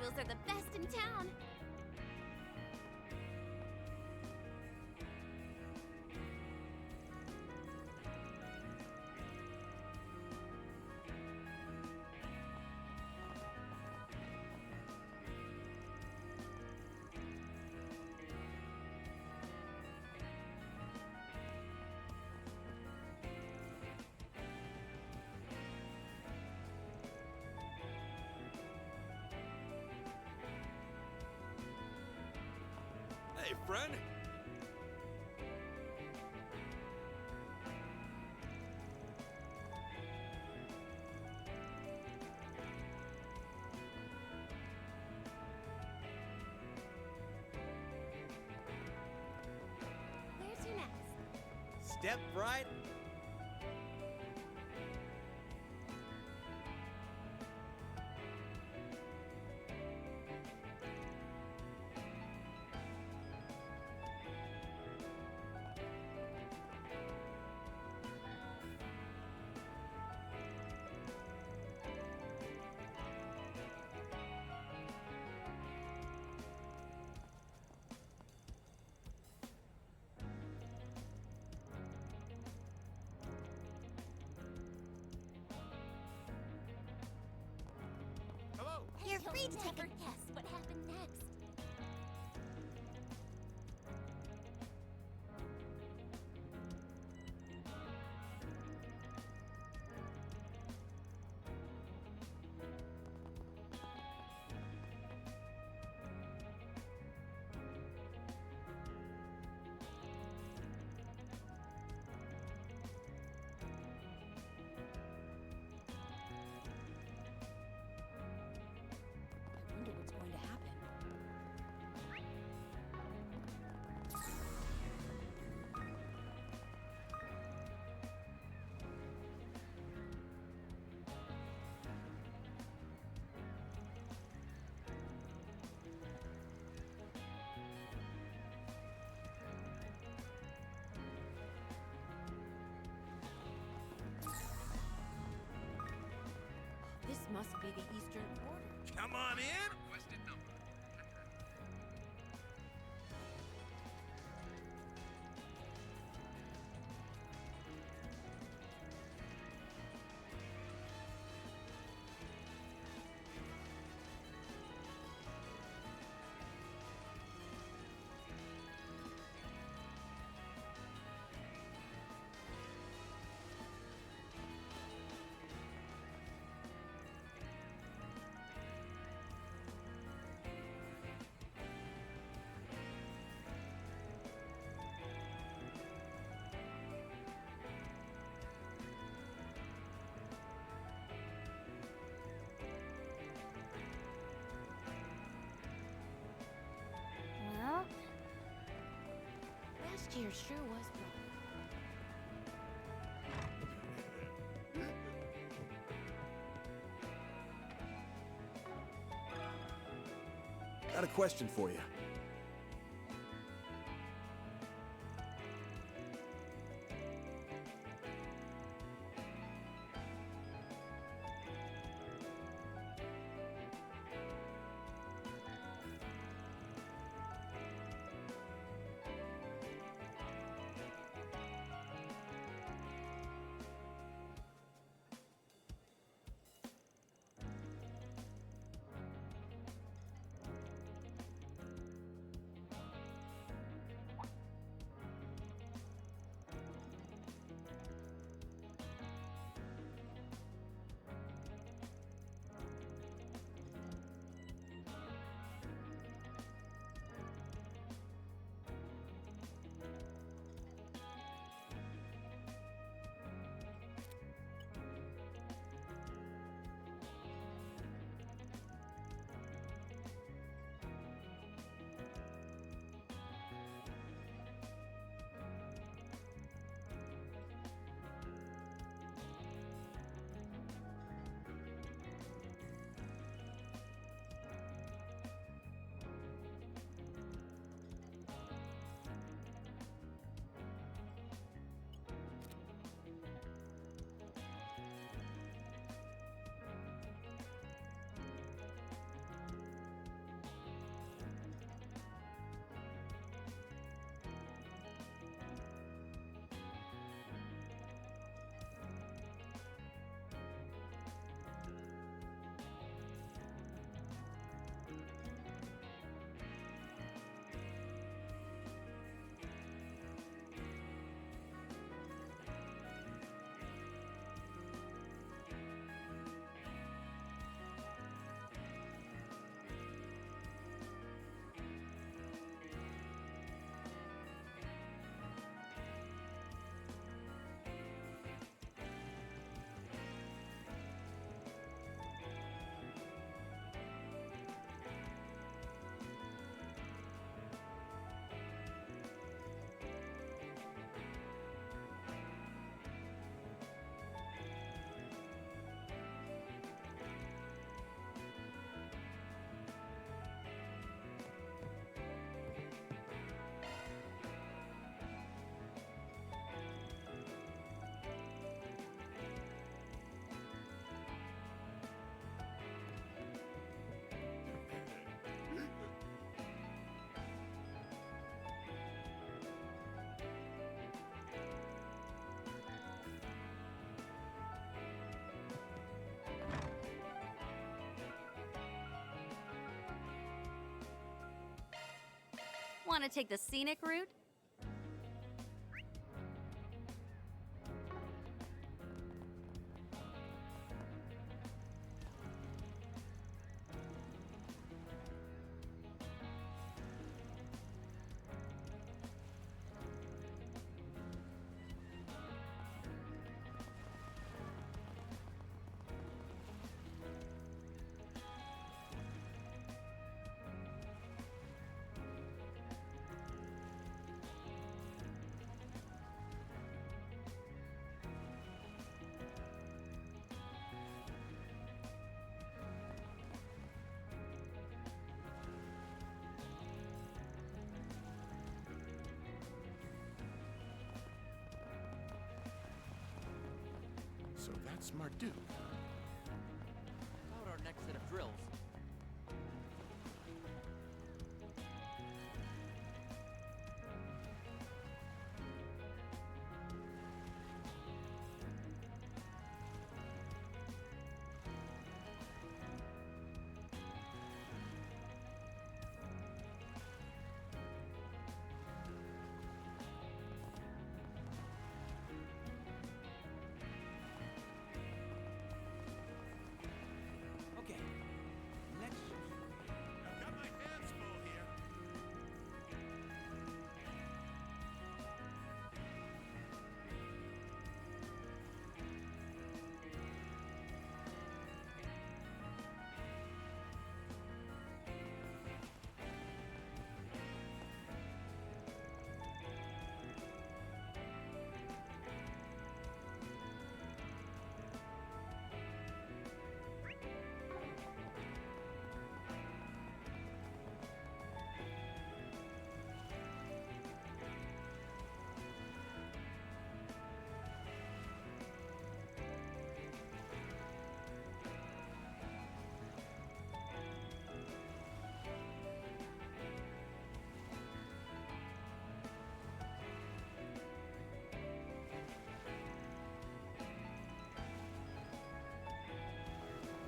noodles are the best in town. Hey, friend. There's your nest. Step right. Hello. You're free to take a guess what happened next. I wonder what's going to happen. This must be the eastern border. Come on in. Well, Last year sure was rough. Got a question for you. Want to take the scenic route? So that's Marduk. About our next set of drills. Okay. Next. I've got my hands full here.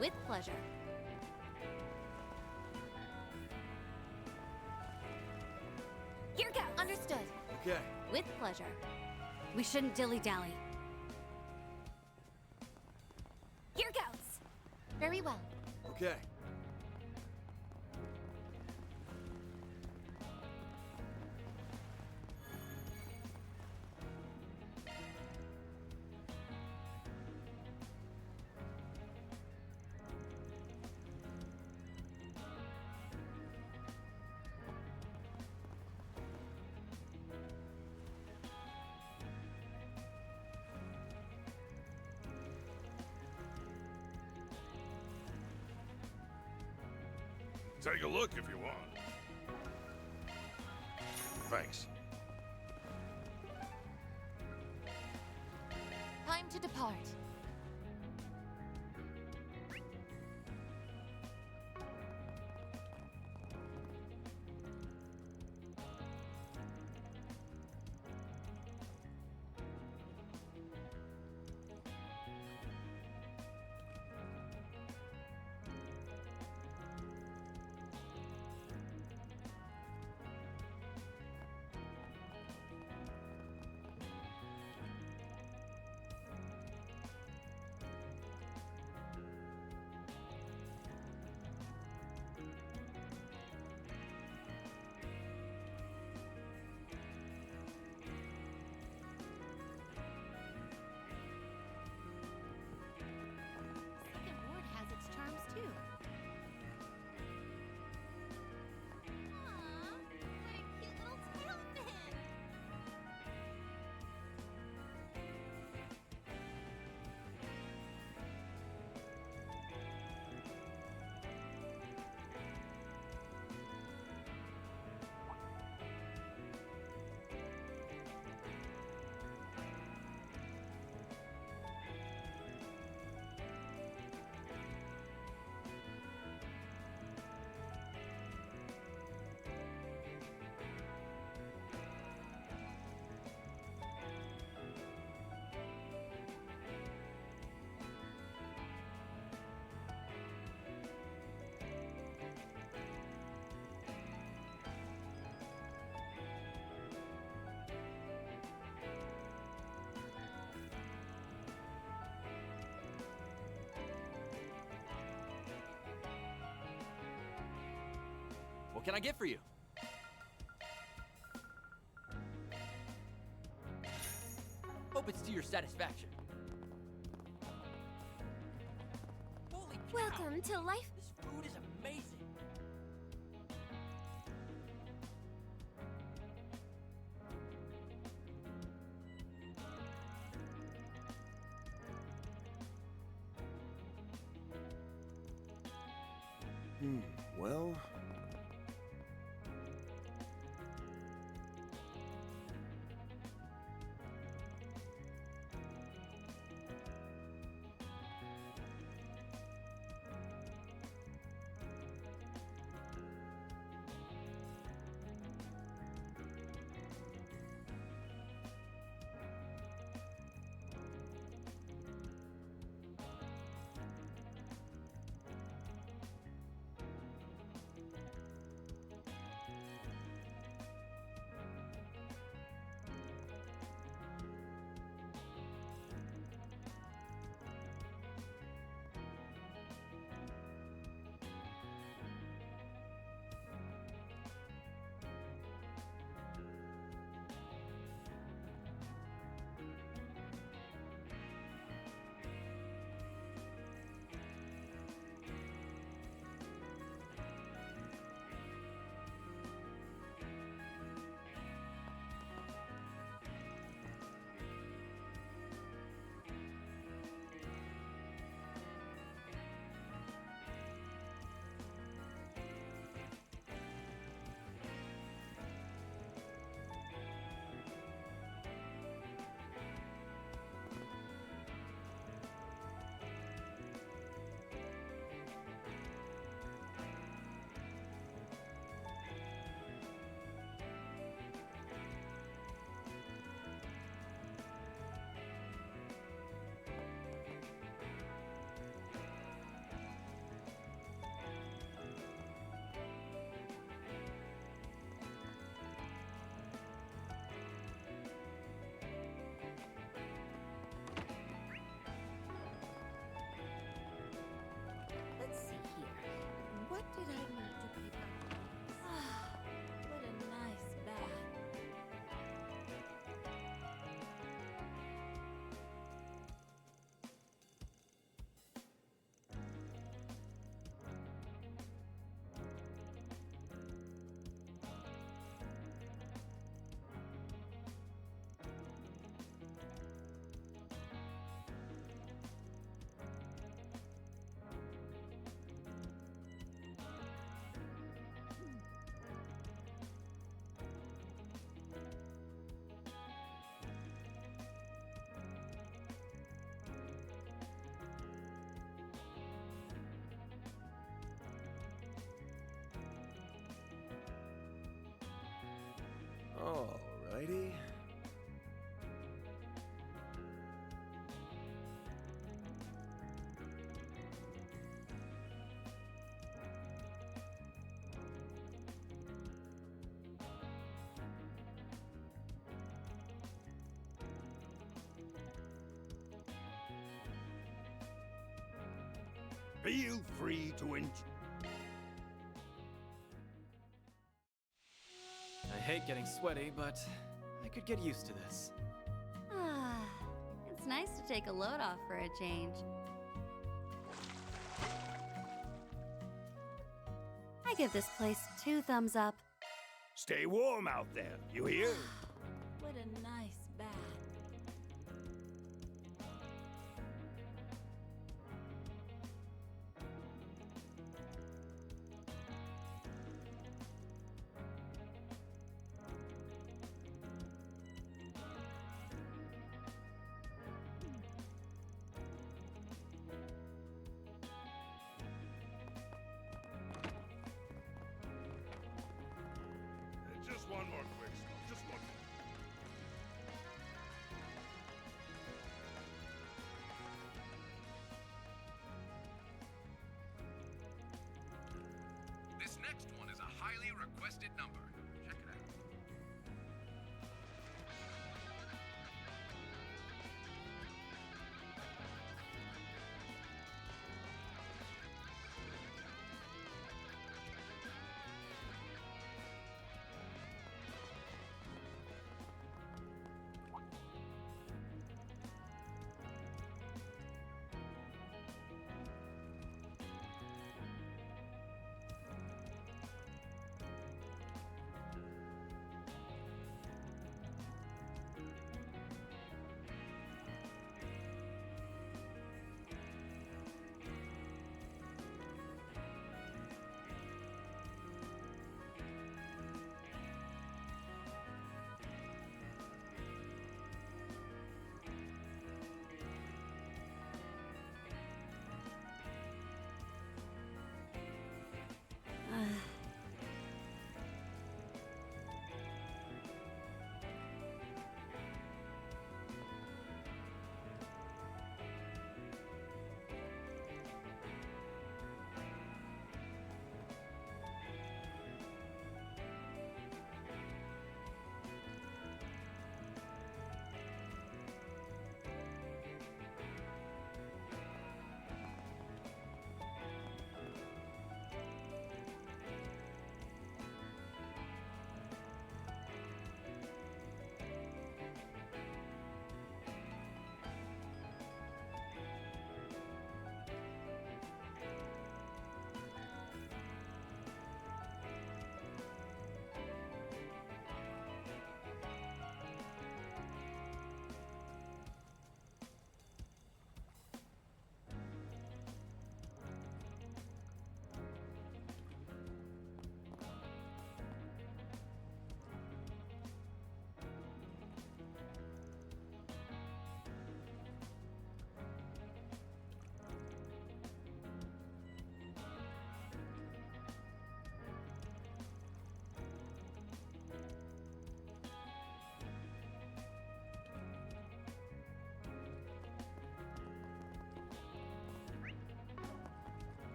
With pleasure. Here goes. Understood. Okay. With pleasure. We shouldn't dilly-dally. Here goes. Very well. Okay. Take a look if you want. Thanks. Time to depart. What can I get for you? Hope it's to your satisfaction. Holy cow! Welcome to life. This food is amazing. Well... Let's see here. What did I need to be done? What a nice bath. Alrighty. Feel free to enjoy. I hate getting sweaty, but I could get used to this. It's nice to take a load off for a change. I give this place 2 thumbs up. Stay warm out there, you hear? What a nice bath. Just one more quick smoke, just one. This next one is a highly requested number. Check it out.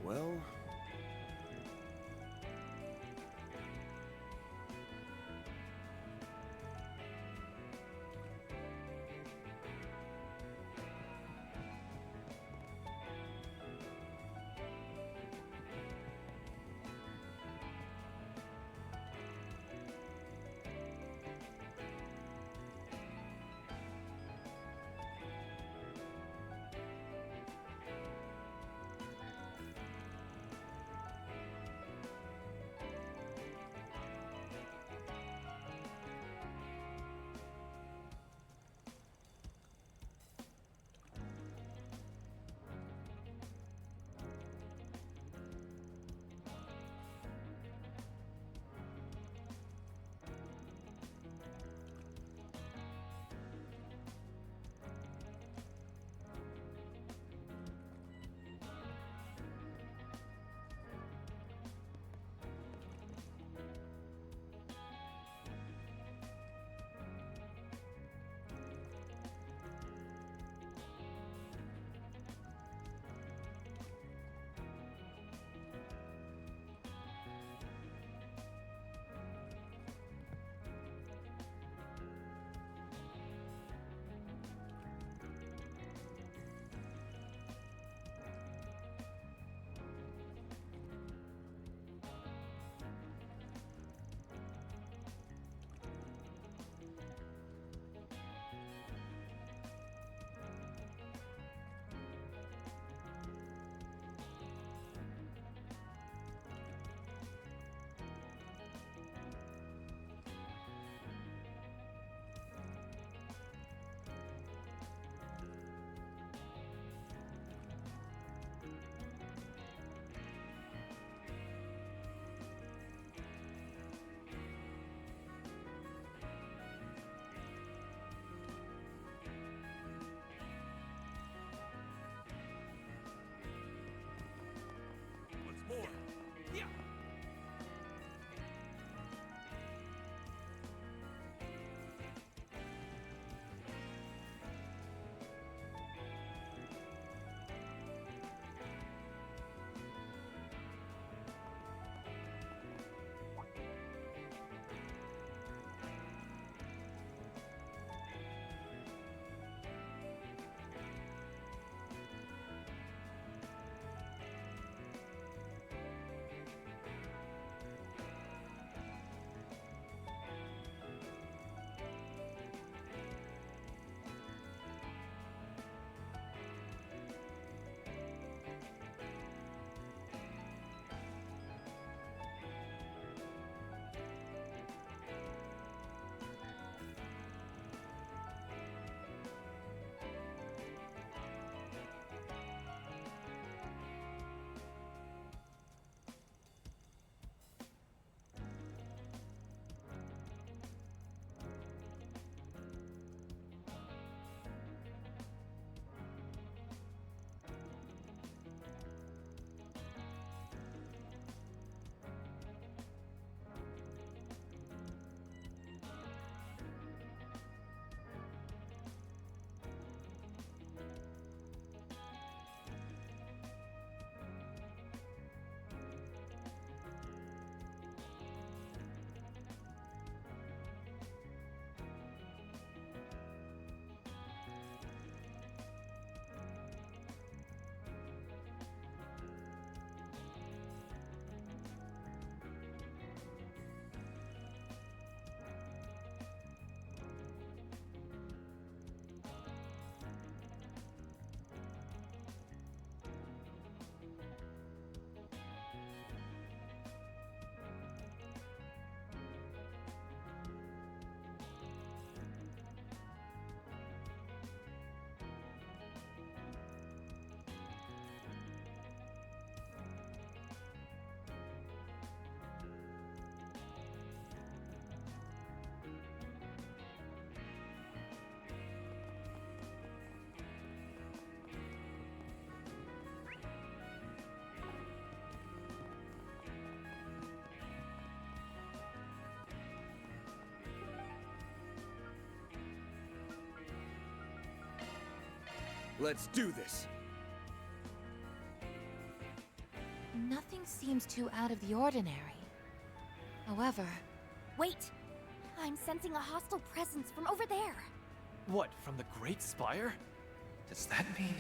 Well, Once more. Yeah. let's do this. Nothing seems too out of the ordinary. However, Wait! I'm sensing a hostile presence from over there. What, from the Great Spire? Does that mean...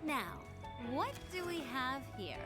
now, what do we have here?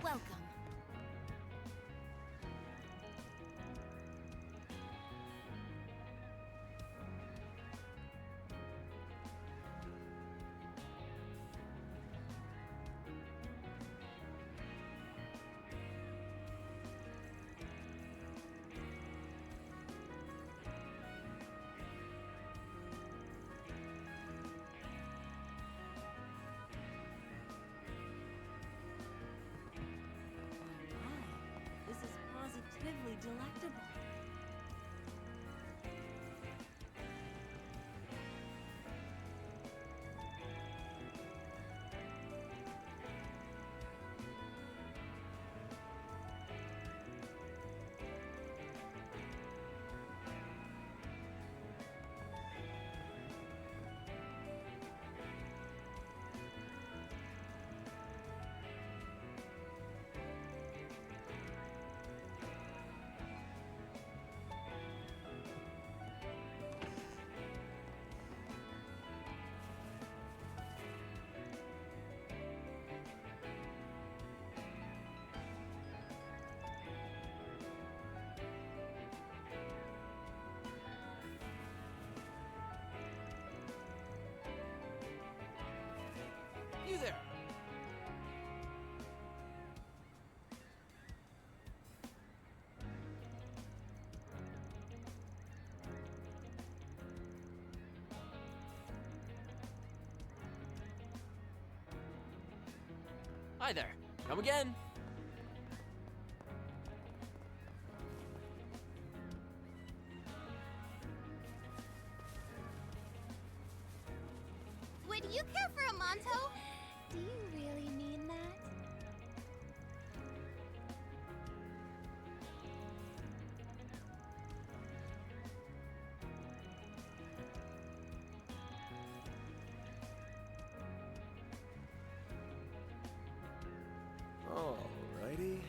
Welcome. Hi there. Come again. Would you care for a Monto? Do you really mean that? Alrighty.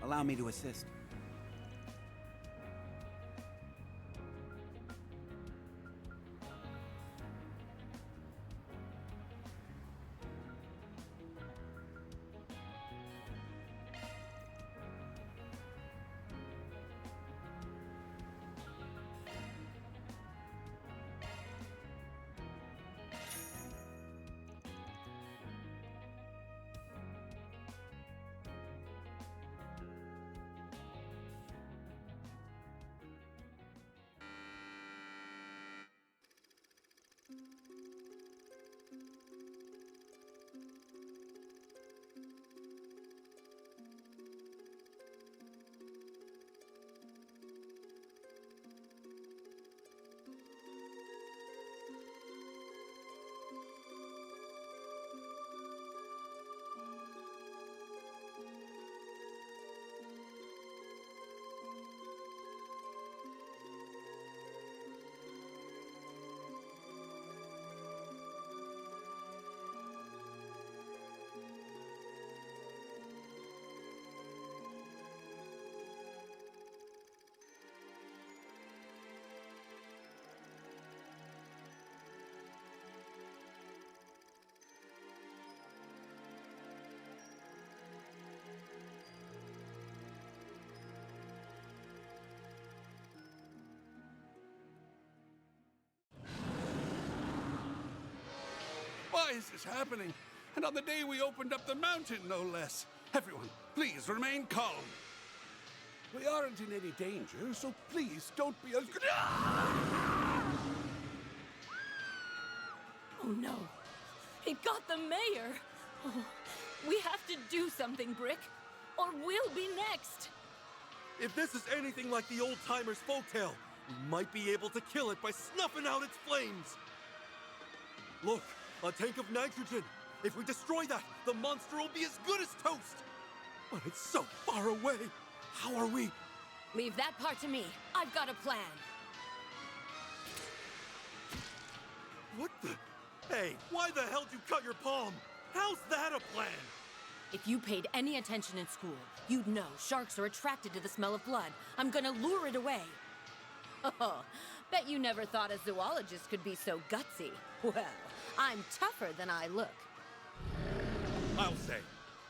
Allow me to assist. is this happening? And on the day we opened up the mountain, no less. Everyone, please remain calm. We aren't in any danger, so please don't be as... Oh no. It got the mayor. Oh, we have to do something, Brick, or we'll be next. If this is anything like the old-timers' folktale, we might be able to kill it by snuffing out its flames. Look, a tank of nitrogen. If we destroy that, the monster will be as good as toast. But it's so far away. How are we? Leave that part to me. I've got a plan. What the? Hey, why the hell did you cut your palm? How's that a plan? If you paid any attention in school, you'd know sharks are attracted to the smell of blood. I'm gonna lure it away. Oh, bet you never thought a zoologist could be so gutsy. Well, I'm tougher than I look. I'll say,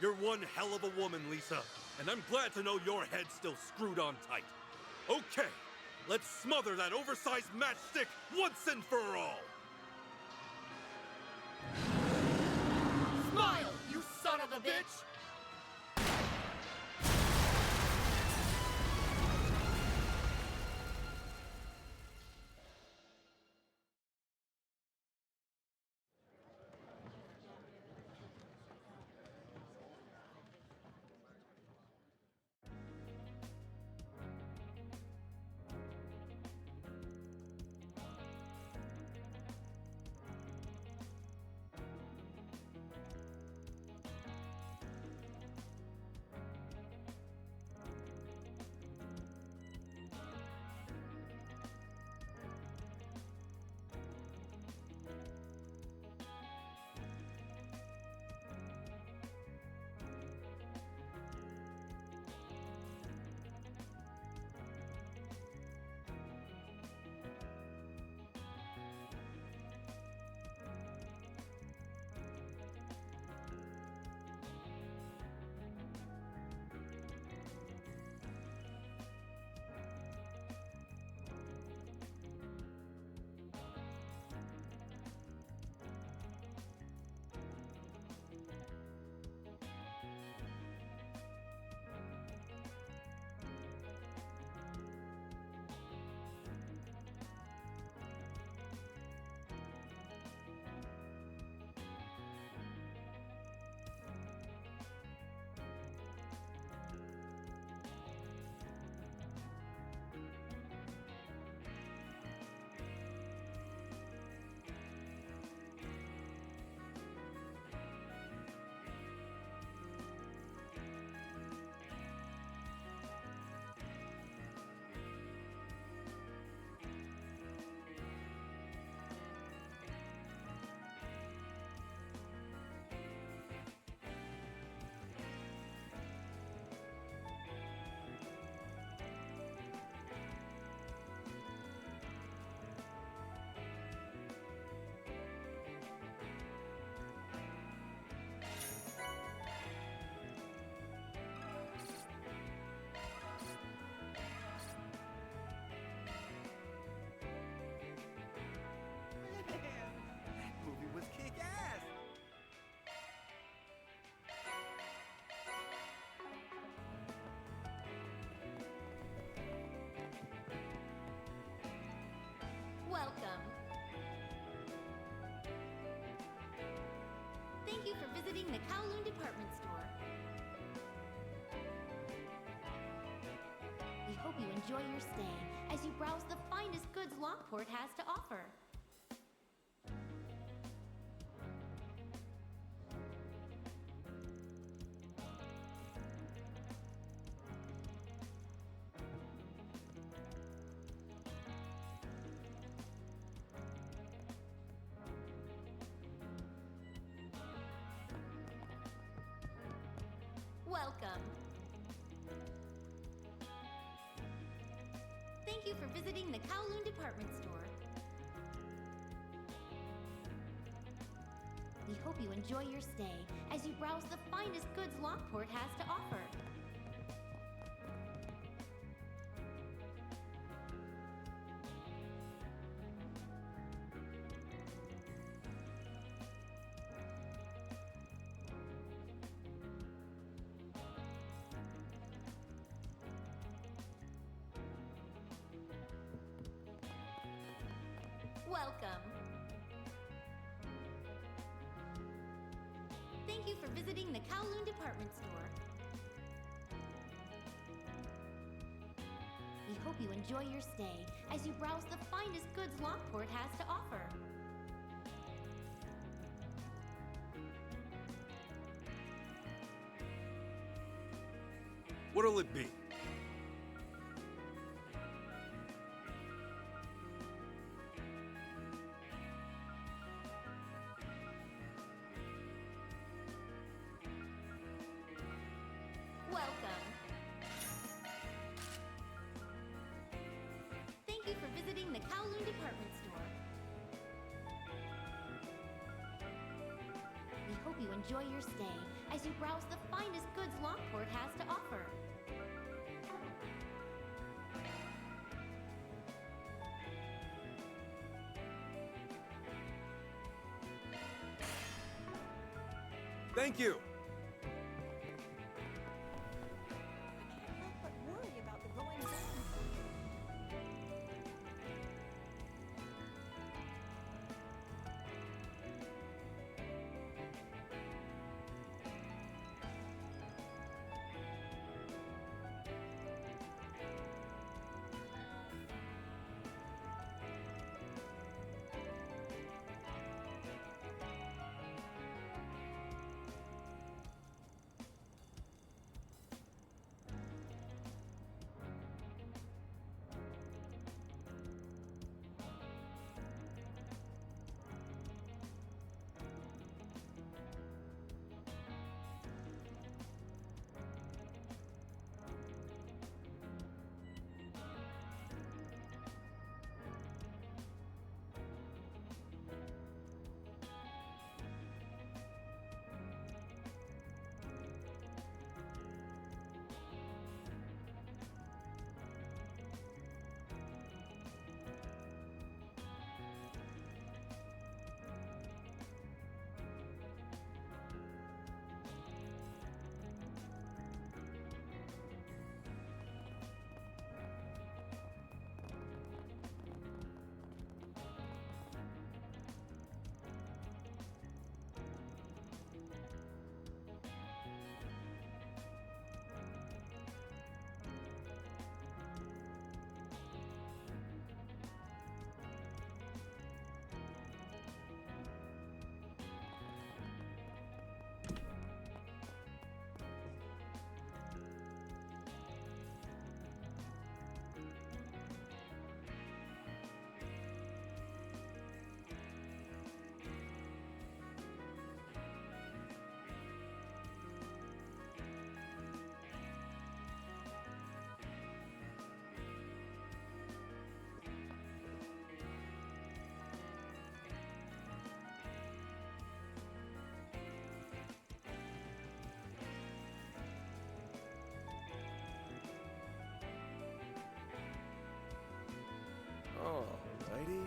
you're one hell of a woman, Lisa. And I'm glad to know your head's still screwed on tight. Okay, let's smother that oversized matchstick once and for all. Smile, you son of a bitch! Welcome. Thank you for visiting the Kowloon department store. We hope you enjoy your stay as you browse the finest goods Lockport has to offer. Welcome. Thank you for visiting the Kowloon department store. We hope you enjoy your stay as you browse the finest goods Lockport has to offer. Welcome. Thank you for visiting the Kowloon department store. We hope you enjoy your stay as you browse the finest goods Lockport has to offer. What'll it be? Welcome. Thank you for visiting the Kowloon department store. We hope you enjoy your stay as you browse the finest goods Lockport has to offer. Thank you! But worry about the going down. Alrighty.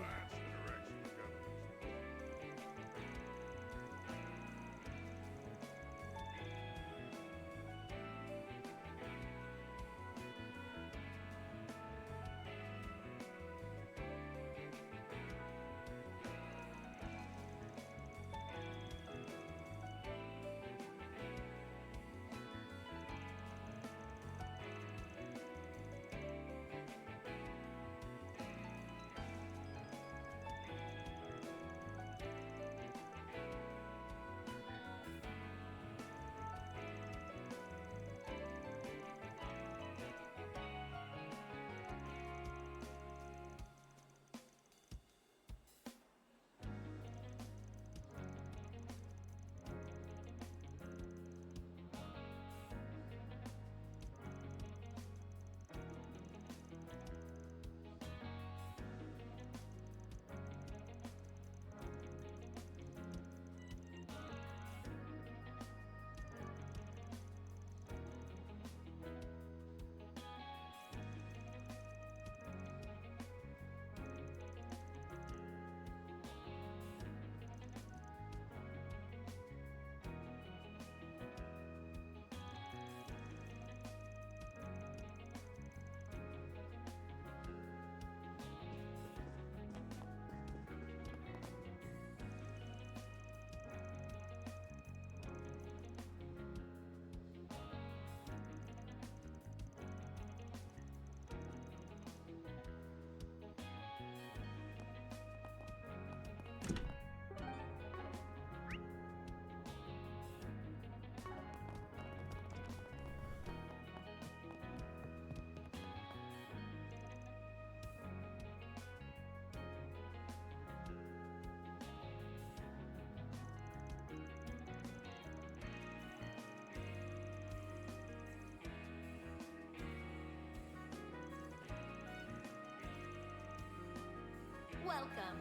Welcome.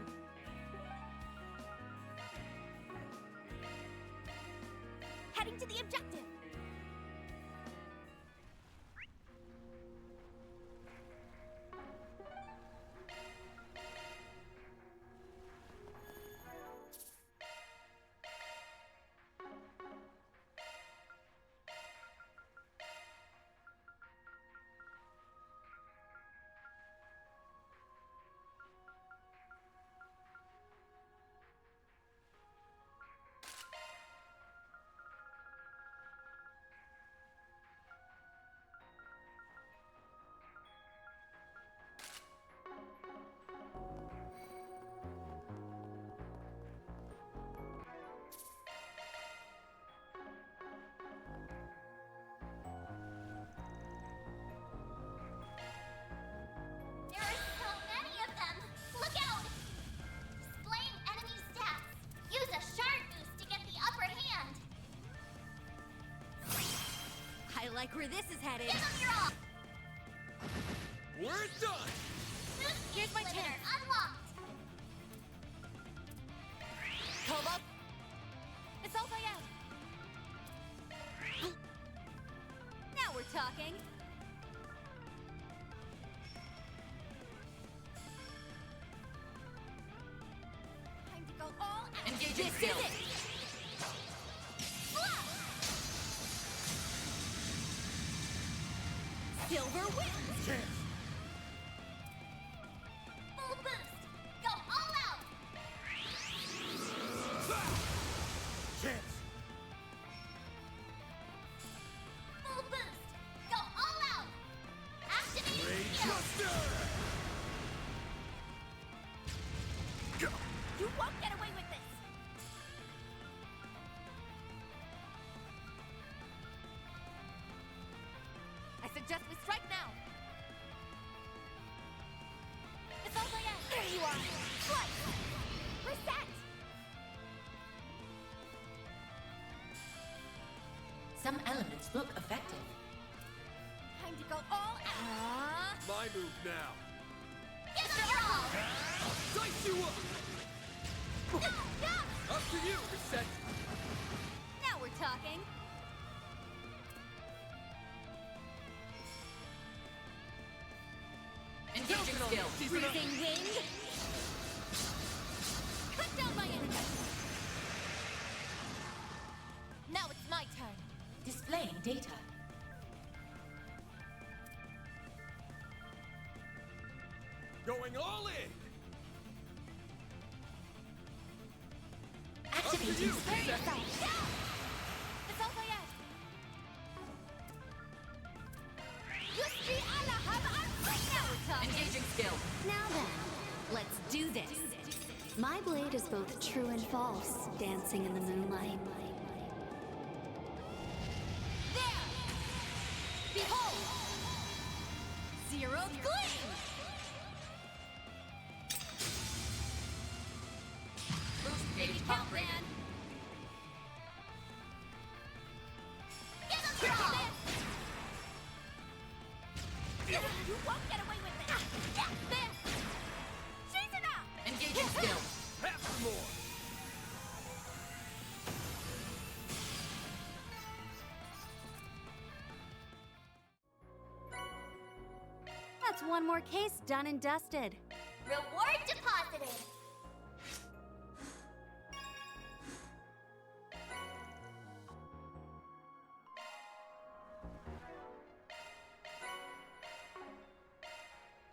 Heading to the objective. There are so many of them! Look out! Displaying enemy stats. Use a shard boost to get the upper hand. I like where this is headed. Give them your all! We're done! Boost Here's my limiter chance. unlocked! Cobalt. It's all by out. Now we're talking. Time to go all out. Engaging This is skill. it. Silver wins. Full boost! Go all out! Chance! Full boost! Go all out! Activating Rage skill! Buster! Go! You won't get away with this. I suggest we strike now. It's all by out. There you are. Slice. Reset. Some elements look effective. Time to go all out. My move now. Give them your all! Dice you up! Up to you, Reset! Now we're talking. Engaging skill. Freezing wind. Cut down my enemy. Now it's my turn. Displaying data. Going all in! Up to Activating you, skill. Reset! It's all by out. Now we're talking. Engaging skill. Now then, let's do this. My blade is both true and false, dancing in the moonlight. There! Behold! Zero gleam! Boost gauge Count, upgraded. man! Give them your all! You won't get away with this. There! Chase it up. Engaging skill. Half or more! That's one more case done and dusted. Reward deposited!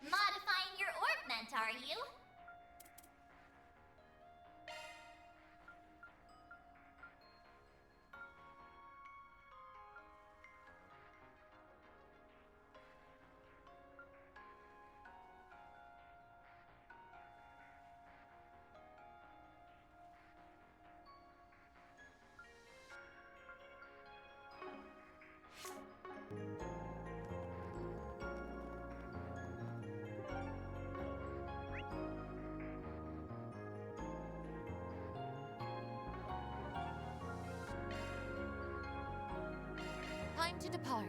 Modifying your orbment, are you? Time to depart.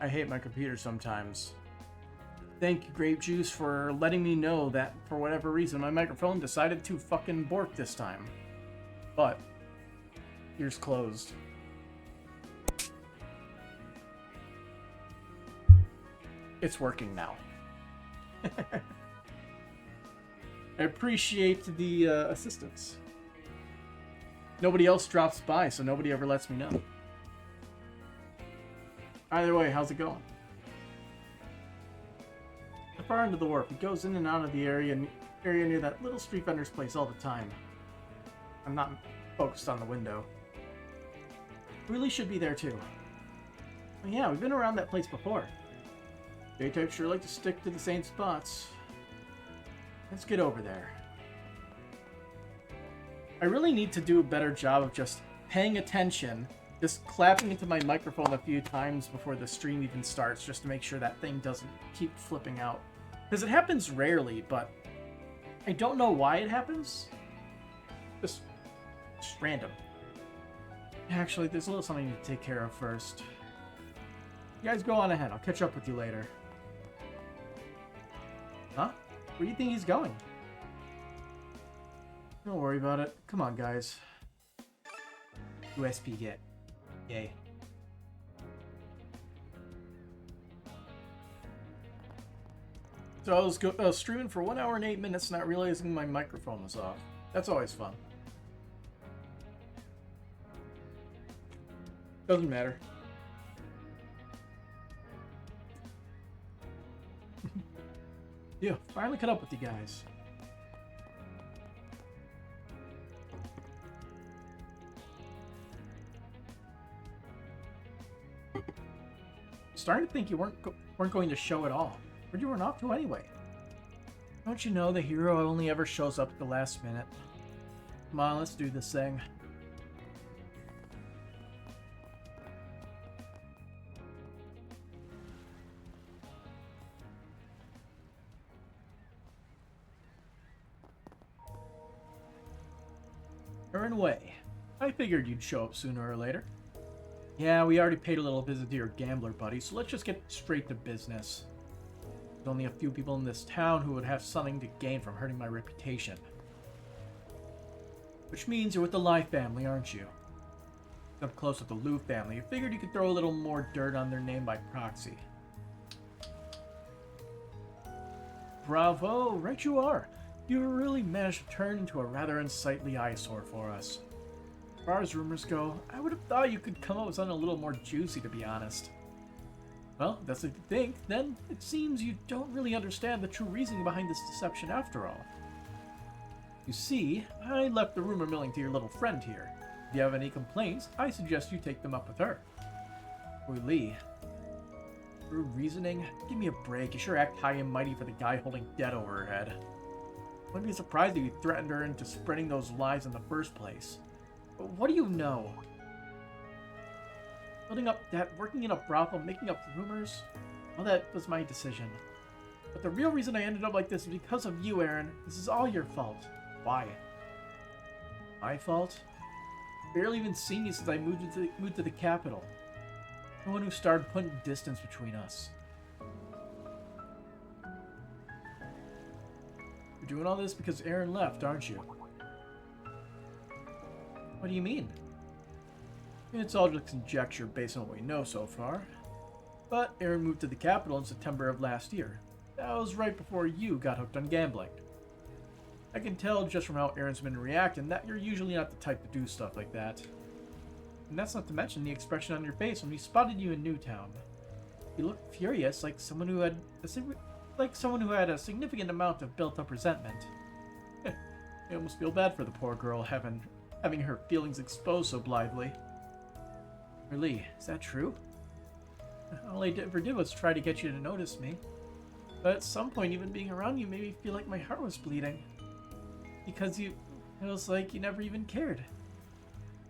I hate my computer sometimes. Thank you, Grape Juice, for letting me know that, for whatever reason, my microphone decided to fucking bork this time. But, ears closed. It's working now. I appreciate the assistance. Nobody else drops by, so nobody ever lets me know. Either way, how's it going? The far end of the wharf. It goes in and out of the area near that little street vendor's place all the time. I'm not focused on the window. Really should be there too. Oh, yeah, we've been around that place before. J-types sure like to stick to the same spots. Let's get over there. I really need to do a better job of just paying attention, just clapping into my microphone a few times before the stream even starts, just to make sure that thing doesn't keep flipping out. Because it happens rarely, but I don't know why it happens. Just random. Actually, there's a little something I need to take care of first. You guys go on ahead. I'll catch up with you later. Huh? Where do you think he's going? Don't worry about it. Come on, guys. USP get. Yay. So I was streaming for 1 hour and 8 minutes, not realizing my microphone was off. That's always fun. Doesn't matter. Yeah, finally caught up with you guys. Starting to think you weren't going to show at all. Where'd you run off to anyway? Don't you know the hero only ever shows up at the last minute? Come on, let's do this thing. Aaron Way. I figured you'd show up sooner or later. Yeah, we already paid a little visit to your gambler buddy, so let's just get straight to business. There's only a few people in this town who would have something to gain from hurting my reputation. Which means you're with the Lai family, aren't you? Up close with the Liu family, you figured you could throw a little more dirt on their name by proxy. Bravo, right you are. You really managed to turn into a rather unsightly eyesore for us. As far as rumors go, I would have thought you could come up with something a little more juicy, to be honest. Well, if that's what you think, then it seems you don't really understand the true reasoning behind this deception after all. You see, I left the rumor milling to your little friend here. If you have any complaints, I suggest you take them up with her. Oi, Lee. True reasoning? Give me a break. You sure act high and mighty for the guy holding debt over her head. Wouldn't be surprised if you threatened her into spreading those lies in the first place. But what do you know? Building up debt, working in a brothel, making up rumors? All that was my decision. But the real reason I ended up like this is because of you, Aaron. This is all your fault. Why? My fault? Barely even seen you since I moved to the capital. The one who started putting distance between us. You're doing all this because Aaron left, aren't you? What do you mean? It's all just conjecture based on what we know so far. But Aaron moved to the capital in September of last year. That was right before you got hooked on gambling. I can tell just from how Aaron's been reacting that you're usually not the type to do stuff like that. And that's not to mention the expression on your face when we spotted you in Newtown. You looked furious, like someone who had a significant amount of built-up resentment. I almost feel bad for the poor girl having her feelings exposed so blithely. Lee, is that true? All I ever did was try to get you to notice me. But at some point, even being around you made me feel like my heart was bleeding. Because it was like you never even cared.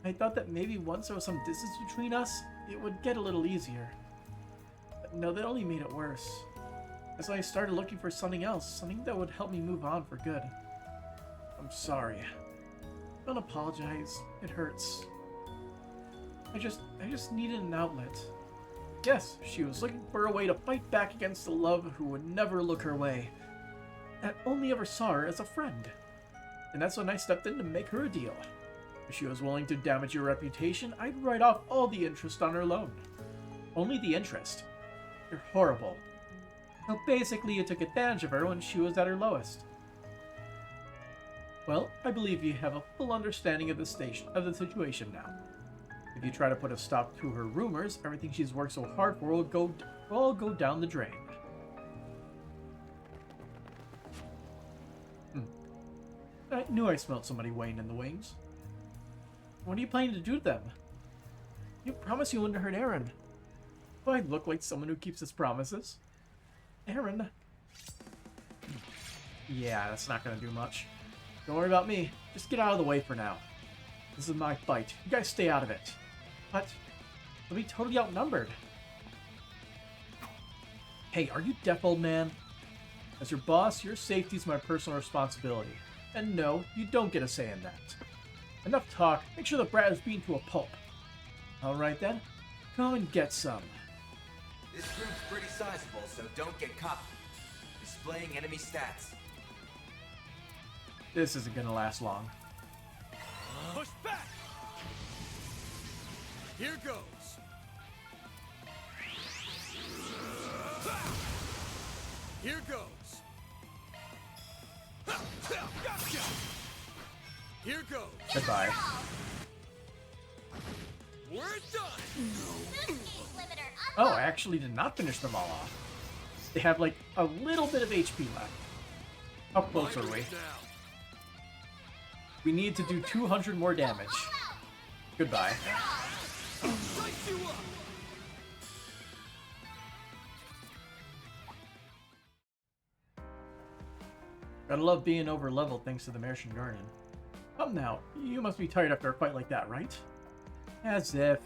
I thought that maybe once there was some distance between us, it would get a little easier. But no, that only made it worse. As I started looking for something else, something that would help me move on for good. I'm sorry. Don't apologize. It hurts. I just needed an outlet. Yes, she was looking for a way to fight back against the love who would never look her way. And only ever saw her as a friend. And that's when I stepped in to make her a deal. If she was willing to damage your reputation, I'd write off all the interest on her loan. Only the interest. You're horrible. So basically you took advantage of her when she was at her lowest. Well, I believe you have a full understanding of the situation now. If you try to put a stop to her rumors, everything she's worked so hard for will all go down the drain. I knew I smelled somebody weighing in the wings. What are you planning to do to them? You promised you wouldn't hurt Aaron. Do I look like someone who keeps his promises? Aaron? Yeah, that's not gonna do much. Don't worry about me. Just get out of the way for now. This is my fight. You guys stay out of it. But we'll be totally outnumbered. Hey, are you deaf, old man? As your boss, your safety's my personal responsibility. And no, you don't get a say in that. Enough talk. Make sure the brat is beaten to a pulp. Alright then. Go and get some. This group's pretty sizable, so don't get caught displaying enemy stats. This isn't gonna last long. Push back! Here goes! Here goes! Gotcha! Here goes! Goodbye. We're done! Oh, I actually did not finish them all off. They have like a little bit of HP left. How close are we? We need to do 200 more damage. Goodbye. Gotta love being over leveled thanks to the Martian Garden. Come now, you must be tired after a fight like that, right? As if.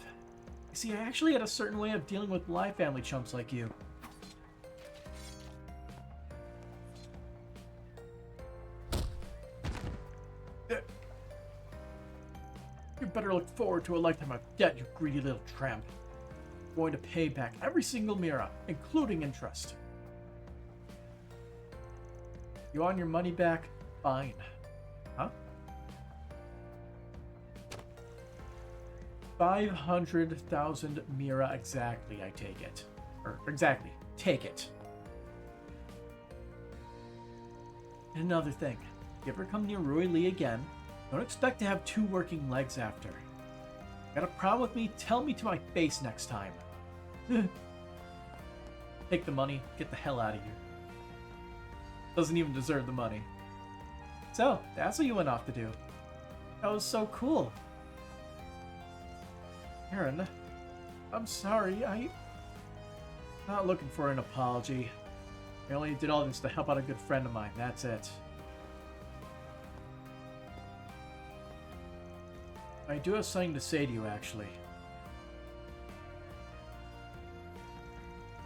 See, I actually had a certain way of dealing with live family chumps like you. You better look forward to a lifetime of debt, you greedy little tramp. I'm going to pay back every single Mira, including interest. You want your money back? Fine. Huh? 500,000 Mira exactly, I take it. Or, exactly, take it. And another thing, if you ever come near Roy Lee again, don't expect to have two working legs after. Got a problem with me? Tell me to my face next time. Take the money, get the hell out of here. Doesn't even deserve the money. So, that's what you went off to do. That was so cool. Aaron, I'm sorry, I'm not looking for an apology. I only did all this to help out a good friend of mine, that's it. I do have something to say to you, actually.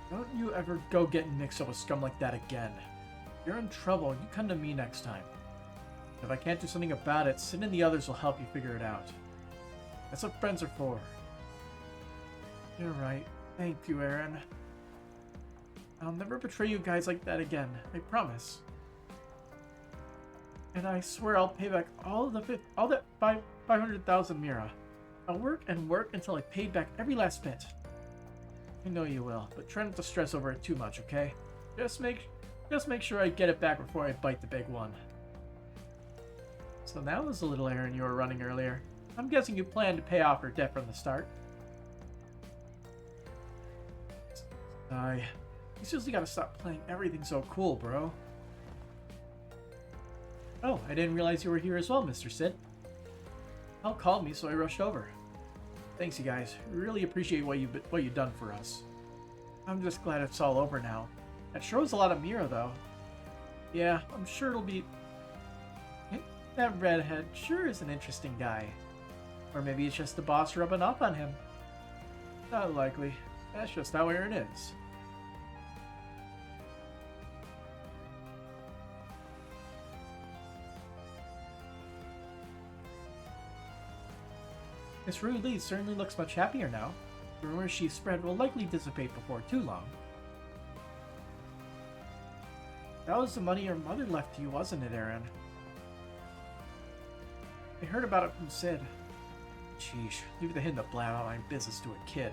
Don't you ever go getting mixed up with scum like that again. If you're in trouble, you come to me next time. If I can't do something about it, Sid and the others will help you figure it out. That's what friends are for. You're right. Thank you, Aaron. I'll never betray you guys like that again. I promise. And I swear I'll pay back all that 500,000 Mira. I'll work and work until I pay back every last bit. I know you will, but try not to stress over it too much, okay? Just make sure I get it back before I bite the big one. So that was the little errand you were running earlier. I'm guessing you planned to pay off her debt from the start. You seriously gotta stop playing everything so cool, bro. Oh, I didn't realize you were here as well, Mr. Sid. Al called me, so I rushed over. Thanks, you guys. Really appreciate what you've done for us. I'm just glad it's all over now. That sure was a lot of Mira, though. Yeah, I'm sure it'll be... That redhead sure is an interesting guy. Or maybe it's just the boss rubbing off on him. Not likely. That's just how Aaron is. Miss Lee certainly looks much happier now. The rumors she spread will likely dissipate before too long. That was the money your mother left to you, wasn't it, Aaron? I heard about it from Sid. Sheesh, leave it to him to blab out my business to a kid.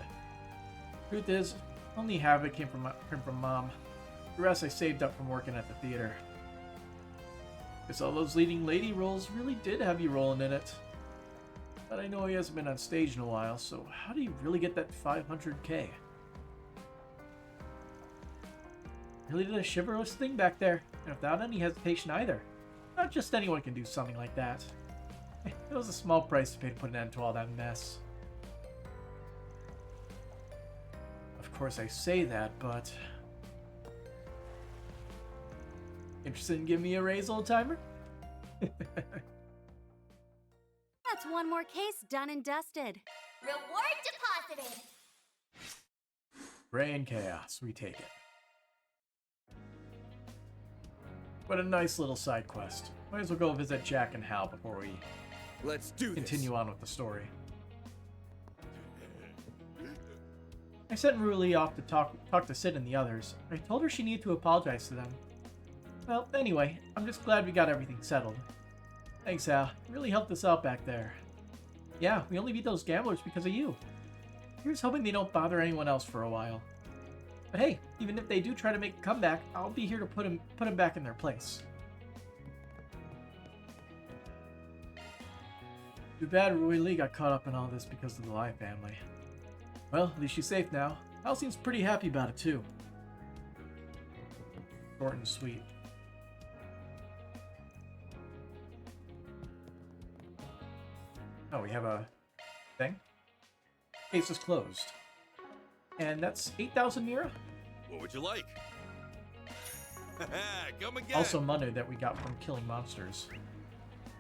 Truth is, only half of it came from Mom. The rest I saved up from working at the theater. Guess all those leading lady roles really did have you rolling in it. But I know he hasn't been on stage in a while, so how do you really get that 500K? Really did a chivalrous thing back there, and without any hesitation either. Not just anyone can do something like that. It was a small price to pay to put an end to all that mess. Of course I say that, but... Interested in giving me a raise, old-timer? That's one more case done and dusted. Reward deposited. Brain chaos, we take it. What a nice little side quest. Might as well go visit Jack and Hal before we continue on with the story. I sent Ruli off to talk to Sid and the others. I told her she needed to apologize to them. Well, anyway, I'm just glad we got everything settled. Thanks, Hal. You really helped us out back there. Yeah, we only beat those gamblers because of you. Here's hoping they don't bother anyone else for a while. But hey, even if they do try to make a comeback, I'll be here to put them back in their place. Too bad Roy Lee got caught up in all this because of the Lai family. Well, at least she's safe now. Hal seems pretty happy about it too. Short and sweet. Oh, we have a thing? Case is closed. And that's 8,000 Mira? What would you like? Come again. Also money that we got from killing monsters.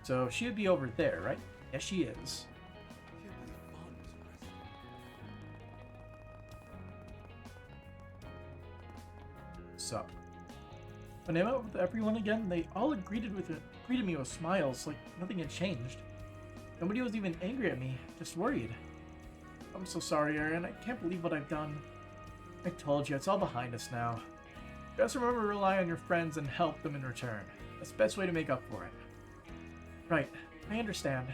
So she would be over there, right? Yes, she is. Sup? When I met with everyone again, they all greeted me with smiles, like nothing had changed. Nobody was even angry at me, just worried. I'm so sorry, Aaron. I can't believe what I've done. I told you, it's all behind us now. Just remember to rely on your friends and help them in return. That's the best way to make up for it. Right, I understand.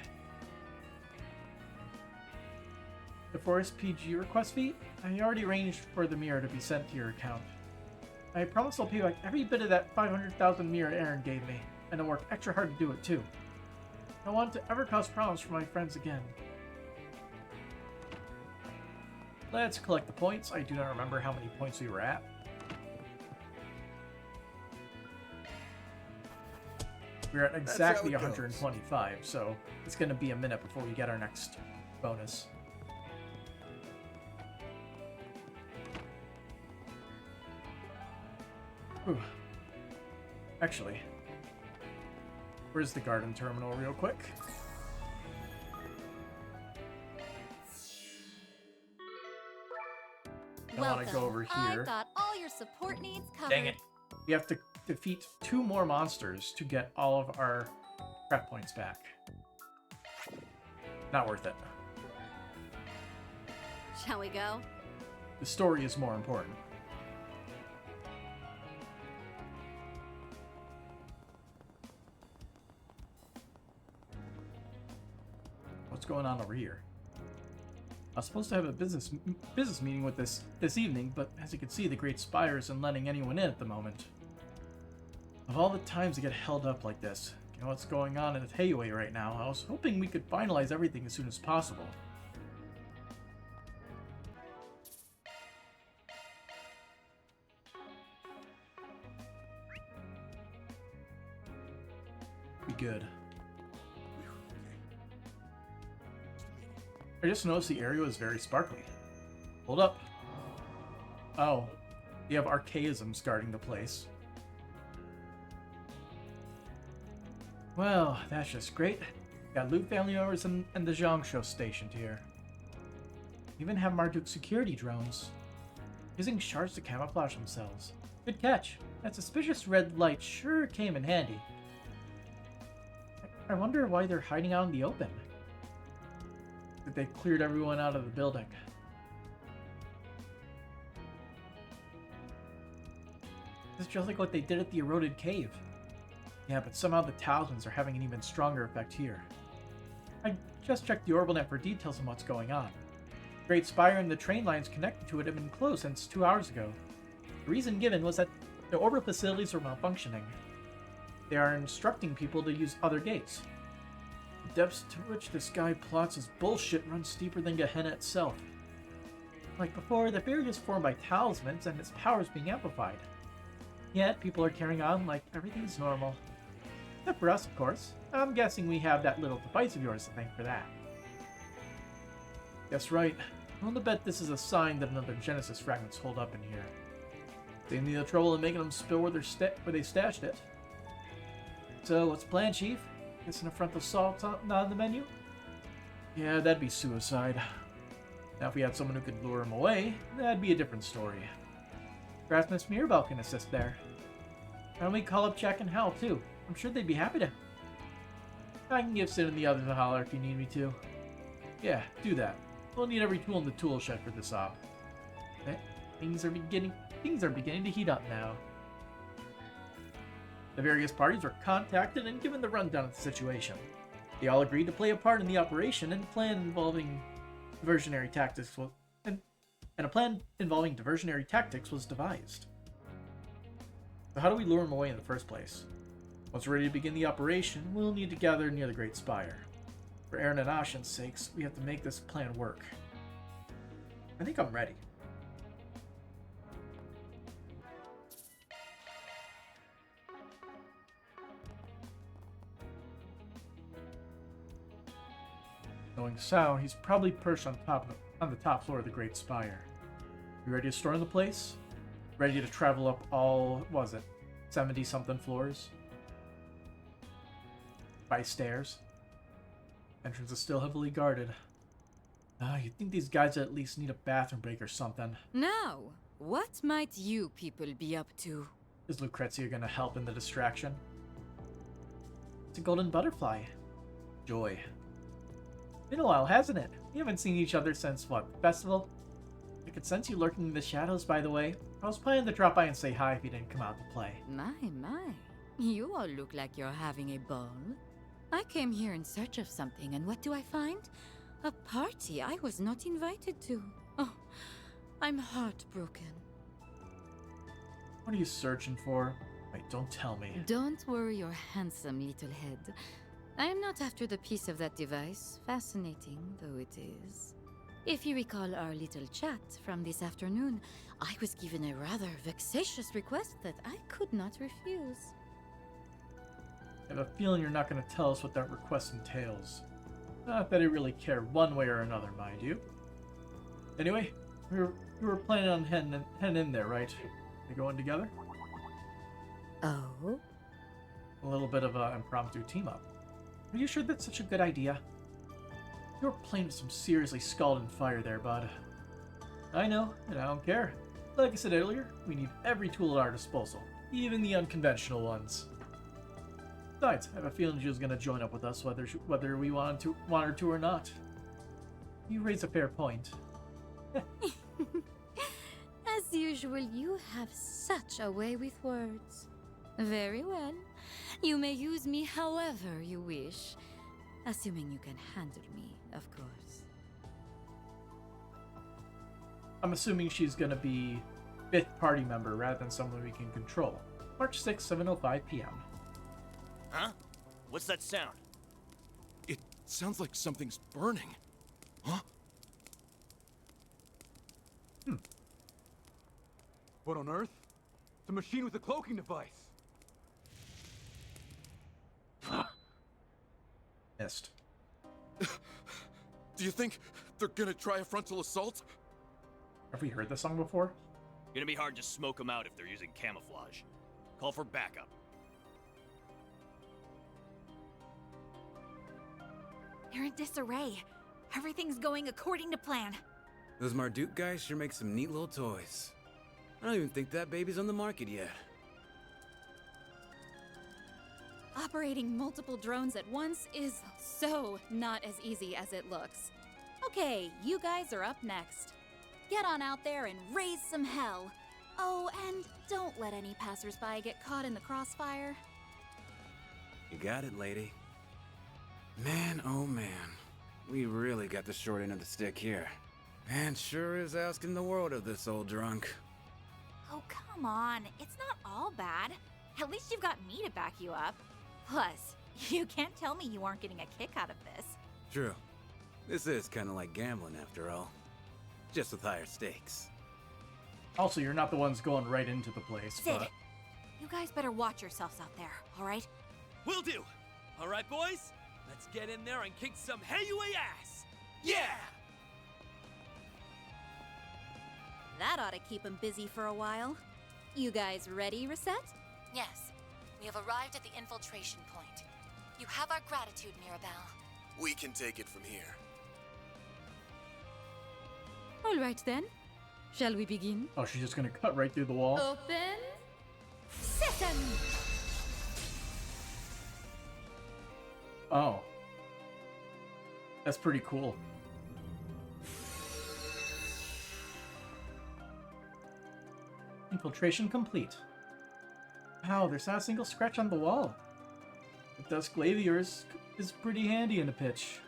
The Forest PG request fee? I already arranged for the mirror to be sent to your account. I promise I'll pay back every bit of that 500,000 mirror Aaron gave me, and I'll work extra hard to do it too. I don't want to ever cause problems for my friends again. Let's collect the points. I do not remember how many points we were at. We're at exactly 125, so it's going to be a minute before we get our next bonus. Whew. Actually, where's the garden terminal real quick? I want to go over here. I've got all your support needs covered. Dang it. We have to defeat 2 more monsters to get all of our prep points back. Not worth it. Shall we go? The story is more important. What's going on over here? I was supposed to have a business meeting with this evening, but as you can see, the Great Spire isn't letting anyone in at the moment. Of all the times to get held up like this, you know what's going on in the Teiway right now, I was hoping we could finalize everything as soon as possible. Be good. I just noticed the area was very sparkly. Hold up. Oh, you have archaisms guarding the place. Well, that's just great. Got Loot family members and the Zhang show stationed here. Even have Marduk's security drones. Using shards to camouflage themselves. Good catch. That suspicious red light sure came in handy. I wonder why they're hiding out in the open. That they've cleared everyone out of the building. It's just like what they did at the eroded cave. Yeah, but somehow the talismans are having an even stronger effect here. I just checked the orbital net for details on what's going on. The Great Spire and the train lines connected to it have been closed since 2 hours ago. The reason given was that the orbital facilities are malfunctioning. They are instructing people to use other gates. The depths to which this guy plots his bullshit run steeper than Gehenna itself. Like before, the barrier is formed by talismans and its power is being amplified. Yet, people are carrying on like everything's normal. Except for us, of course. I'm guessing we have that little device of yours to thank for that. Guess right. I'm gonna bet this is a sign that another Genesis fragment's holed up in here. They need the trouble of making them spill where they stashed it. So, what's the plan, Chief? Guessing a frontal assault on the menu? Yeah, that'd be suicide. Now, if we had someone who could lure him away, that'd be a different story. Perhaps Miss Mirabelle can assist there. Why don't we call up Jack and Hal, too? I'm sure they'd be happy to. I can give Sid and the others a holler if you need me to. Yeah, do that. We'll need every tool in the tool shed for this op. Okay. Things are beginning to heat up now. The various parties were contacted and given the rundown of the situation. They all agreed to play a part in the operation and plan involving diversionary tactics was devised. So how do we lure him away in the first place? Once we're ready to begin the operation, we'll need to gather near the Great Spire. For Aaron and Ashen's sakes, we have to make this plan work. I think I'm ready. Knowing Sao, he's probably perched on the top floor of the Great Spire. You ready to storm the place? Ready to travel up all, 70-something floors? By stairs? Entrance is still heavily guarded. You'd think these guys at least need a bathroom break or something. Now, what might you people be up to? Is Lucrezia gonna help in the distraction? It's a golden butterfly. Joy. Been a while, hasn't it? We haven't seen each other since, what, the festival? I could sense you lurking in the shadows, by the way. I was planning to drop by and say hi if you didn't come out to play. My. You all look like you're having a ball. I came here in search of something, and what do I find? A party I was not invited to. Oh, I'm heartbroken. What are you searching for? Wait, don't tell me. Don't worry your handsome little head. I am not after the piece of that device, fascinating though it is. If you recall our little chat from this afternoon, I was given a rather vexatious request that I could not refuse. I have a feeling you're not going to tell us what that request entails. Not that I really care one way or another, mind you. Anyway, we were planning on heading in there, right? We going together? Oh? A little bit of an impromptu team-up. Are you sure that's such a good idea? You're playing with some seriously scalding fire there, bud. I know, and I don't care. Like I said earlier, we need every tool at our disposal, even the unconventional ones. Besides, I have a feeling she was going to join up with us whether we want her to or not. You raise a fair point. As usual, you have such a way with words. Very well. You may use me however you wish. Assuming you can handle me, of course. I'm assuming she's going to be 5th party member rather than someone we can control. March 6, 7:05 p.m. Huh? What's that sound? It sounds like something's burning. Huh? What on earth? It's a machine with a cloaking device. Missed. Do you think they're gonna try a frontal assault? Have we heard this song before? Gonna be hard to smoke them out if they're using camouflage. Call for backup. You're in disarray. Everything's going according to plan. Those Marduk guys sure make some neat little toys. I don't even think that baby's on the market yet. Operating multiple drones at once is so not as easy as it looks. Okay, you guys are up next. Get on out there and raise some hell. Oh, and don't let any passersby get caught in the crossfire. You got it, lady. Man, oh man. We really got the short end of the stick here. Man sure is asking the world of this old drunk. Oh, come on. It's not all bad. At least you've got me to back you up. Plus, you can't tell me you aren't getting a kick out of this. True. This is kind of like gambling after all. Just with higher stakes. Also, you're not the ones going right into the place, Sid, but... you guys better watch yourselves out there, all right? Will do. All right, boys. Let's get in there and kick some heavyweight ass. Yeah! That ought to keep him busy for a while. You guys ready, Reset? Yes. We have arrived at the infiltration point. You have our gratitude, Mirabelle. We can take it from here. All right then. Shall we begin? Oh, she's just gonna cut right through the wall? Open sesame! Oh. That's pretty cool. Infiltration complete. Wow, there's not a single scratch on the wall. The dusk glaive of yours is pretty handy in a pitch.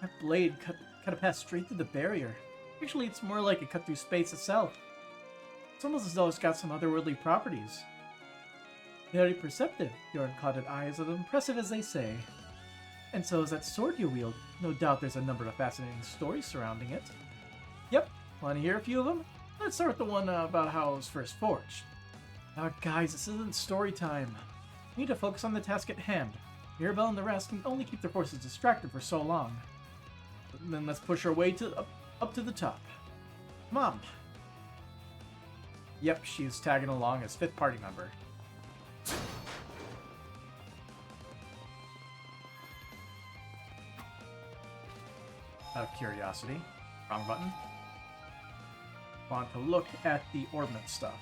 That blade cut a path straight through the barrier. Usually it's more like it cut through space itself. It's almost as though it's got some otherworldly properties. Very perceptive, your unclouded eye is as impressive as they say. And so is that sword you wield. No doubt there's a number of fascinating stories surrounding it. Yep, want to hear a few of them? Let's start with the one about how it was first forged. Now guys, this isn't story time. We need to focus on the task at hand. Mirabelle and the rest can only keep their forces distracted for so long. But then let's push our way to up to the top. Mom. Yep, she's tagging along as 5th party member. Out of curiosity. Wrong button. Want to look at the ordnance stuff.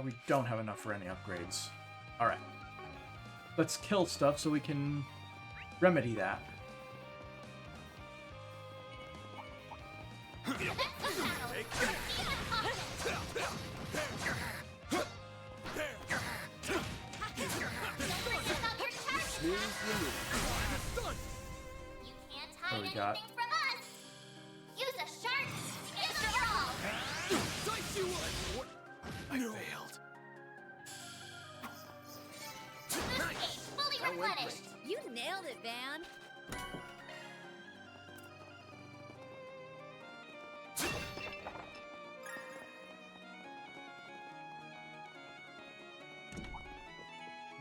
We don't have enough for any upgrades. Alright. Let's kill stuff so we can remedy that. What do we got? From us. Use a shark to get the ball. I failed. Boost gauge fully replenished. You nailed it, Van.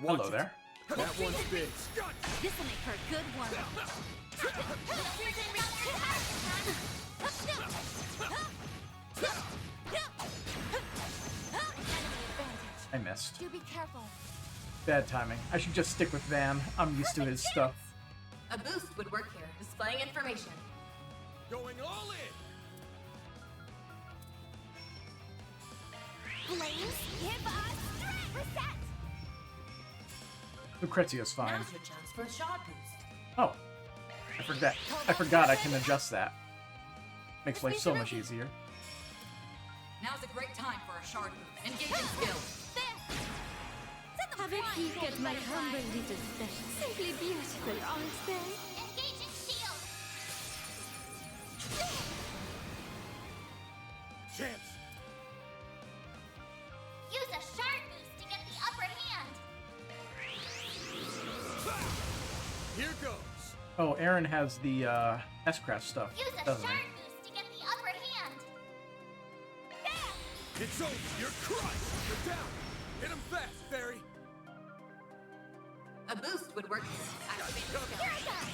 Hello there. That one's big. This will make her a good one. I missed. Do be careful. Bad timing. I should just stick with Van. I'm used to his stuff. A boost would work here, displaying information. Going all in! Flames, give us strength! Reset! Lucrezio's fine. Now's your chance for a shot boost. Oh. I forgot I can adjust that. Makes life so much easier. Now's a great time for a shard boost. Engaging skills. Have a peek at my humble little things. Simply beautiful, aren't they? Engaging shield. Chance! Use a shark boost to get the upper hand. Here goes! Oh, Aaron has the S-Craft stuff, Use a doesn't shark he? boost to get the upper hand. It's over! You're crushed! You're down! Hit him fast, Fairy! A boost would work here. Activate your skill. Here it goes.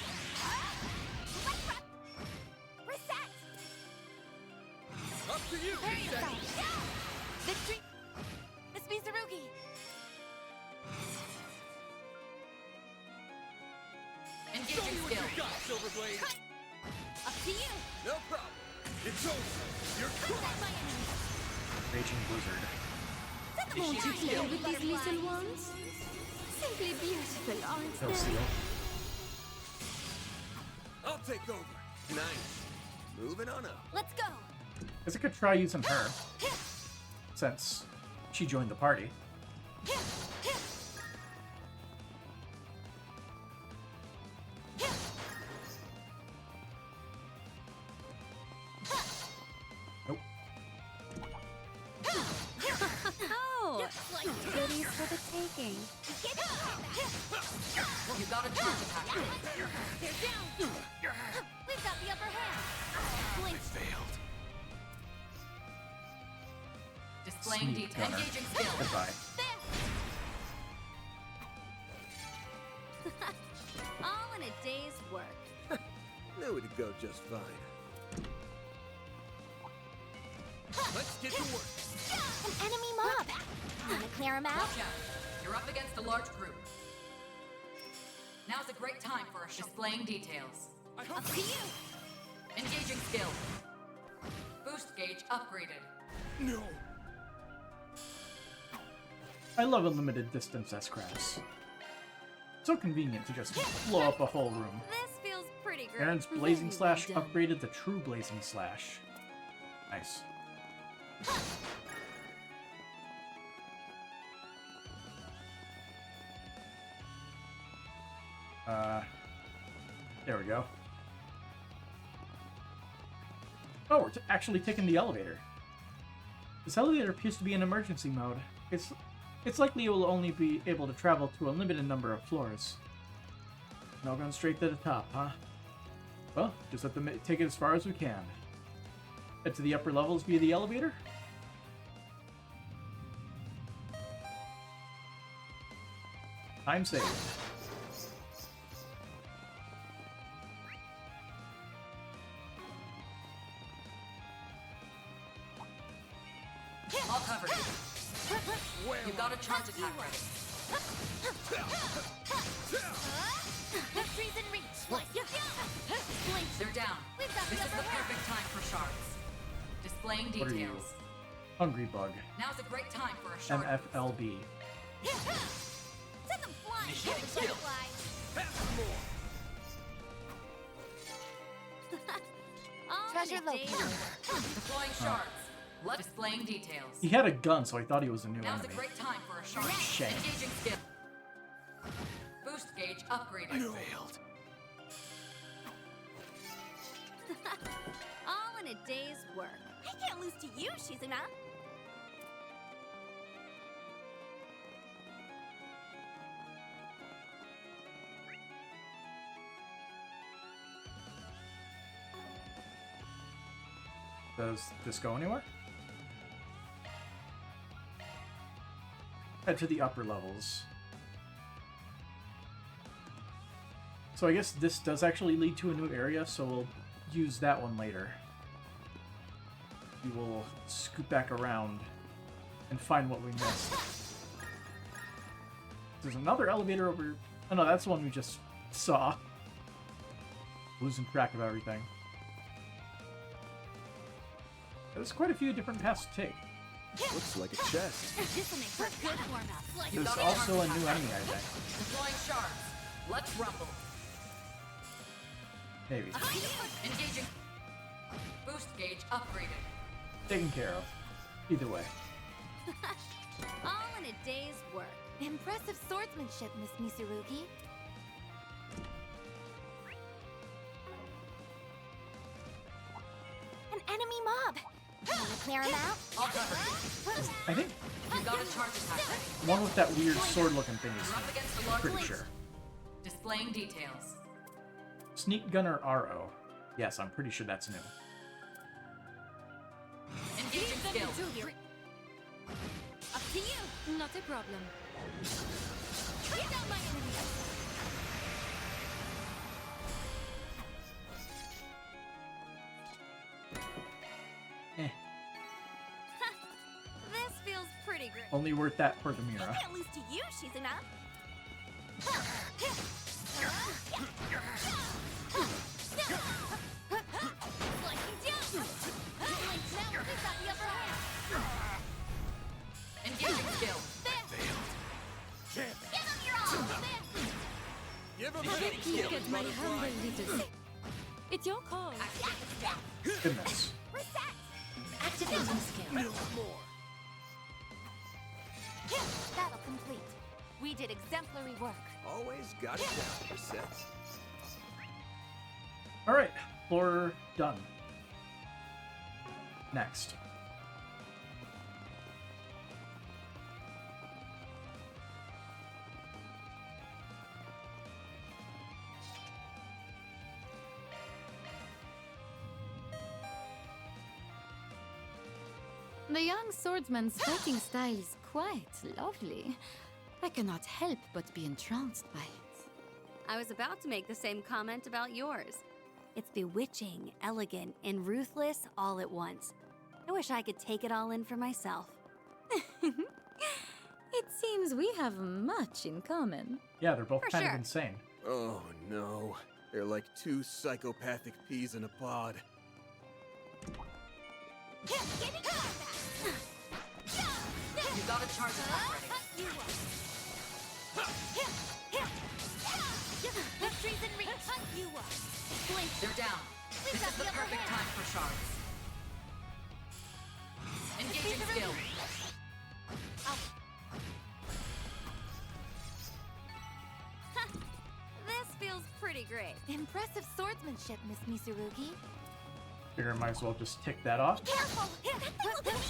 Reset. Up to you! Prepare yourself. Victory! Miss Mizurugi! Show me what you got, Silverblade! Up to you! No problem! It's over! You're crushed! Raging Blizzard. Won't you play with these little ones? Simply beautiful, aren't No they? seal. I'll take over. Nice. Moving on up. Let's go. Guess I could try using her, since she joined the party. Nope. Oh, goodies for the taking. You got a charge attack. They're down. We've got the upper hand. Blink. Failed. Displaying Sneak detail. gunner. Engaging skill. Goodbye. All in a day's work. Knew it'd go just fine. Let's get to work. An enemy mob. Wanna clear him out? Watch out. You're up against a large group. Now's a great time for a displaying details. Up to you. Engaging skill. Boost gauge upgraded. No. I love unlimited distance S-crafts. So convenient to just blow up a whole room. This feels pretty great. Aaron's Blazing Slash upgraded the True Blazing Slash. Nice. There we go. Oh, we're actually taking the elevator. This elevator appears to be in emergency mode. It's likely it will only be able to travel to a limited number of floors. Now going straight to the top, huh? Well, just have to take it as far as we can. Head to the upper levels via the elevator? Time saved. All covered. You've got a charge attack ready. Victory's in reach. Blink. They're down. We've got This the is the upper hand. perfect time for shards. Displaying What are you? details. Hungry Bug. Now's a great time for a shard. MFLB. Send them flying. Initiating Let them skill. fly. Pass some more. All Treasure in a day's located. work. Deploying shards. Left displaying details. He had a gun, so I thought he was a new Now's a enemy. great time for a shard. Shame. Engaging skill. Boost gauge upgraded. I failed. All in a day's work. I can't lose to you, Shizuna. Does this go anywhere? Head to the upper levels. So I guess this does actually lead to a new area, so we'll use that one later. We will scoot back around and find what we missed. There's another elevator over... Oh no, that's the one we just saw. Losing track of everything. There's quite a few different paths to take. Looks like a chest. This'll make for a good warm-up. There's also a new enemy, I think. Deploying shards. Let's rumble. Maybe. Engaging. Boost gauge upgraded. Taken care of. Either way. All in a day's work. Impressive swordsmanship, Miss Misurugi. An enemy mob. Wanna clear him out? All covered. I think You got a charge attack ready. one with that weird sword-looking thing is You're up against a large pretty blitz. sure. Displaying details. Sneak Gunner RO. Yes, I'm pretty sure that's new. Engaging skill. Up to you. Not a problem. Take down my enemy. Eh. This feels pretty great. Only worth that for the I Mira. can't lose to you, Shizuna. Slicing down. Blink now. We've got the upper hand. Engaging skill. Give him your all. Give him Look at my humble little... It's your call. Goodness. Activating skill. More. Battle complete. We did exemplary work. Always got it down, Reset. Alright, floor done. Next. The young swordsman's fighting style is quite lovely. I cannot help but be entranced by it. I was about to make the same comment about yours. It's bewitching, elegant, and ruthless all at once. I wish I could take it all in for myself. It seems we have much in common. Yeah, they're both For kind sure. of insane. Oh no. They're like two psychopathic peas in a pod. You got a charge attack ready. Victory's in reach. You are. Blink. They're down. We've This got is the the upper perfect hand. time for shards. Engaging skill. This feels pretty great. Impressive swordsmanship, Miss Misurugi. Figure I might as well just tick that off. Careful! That will mean!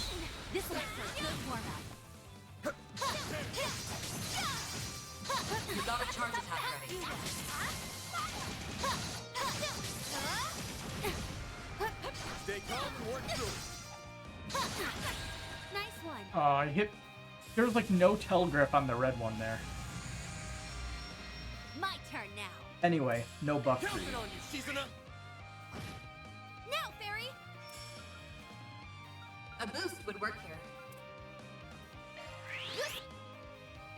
This makes for a good warm-up. You got a charge attack ready. Stay calm and work through it. Nice one. I hit... There was like no telegraph on the red one there. My turn now. Anyway, no buff for you. Counting on you, Shizuna. Now, Fairy! A boost would work here.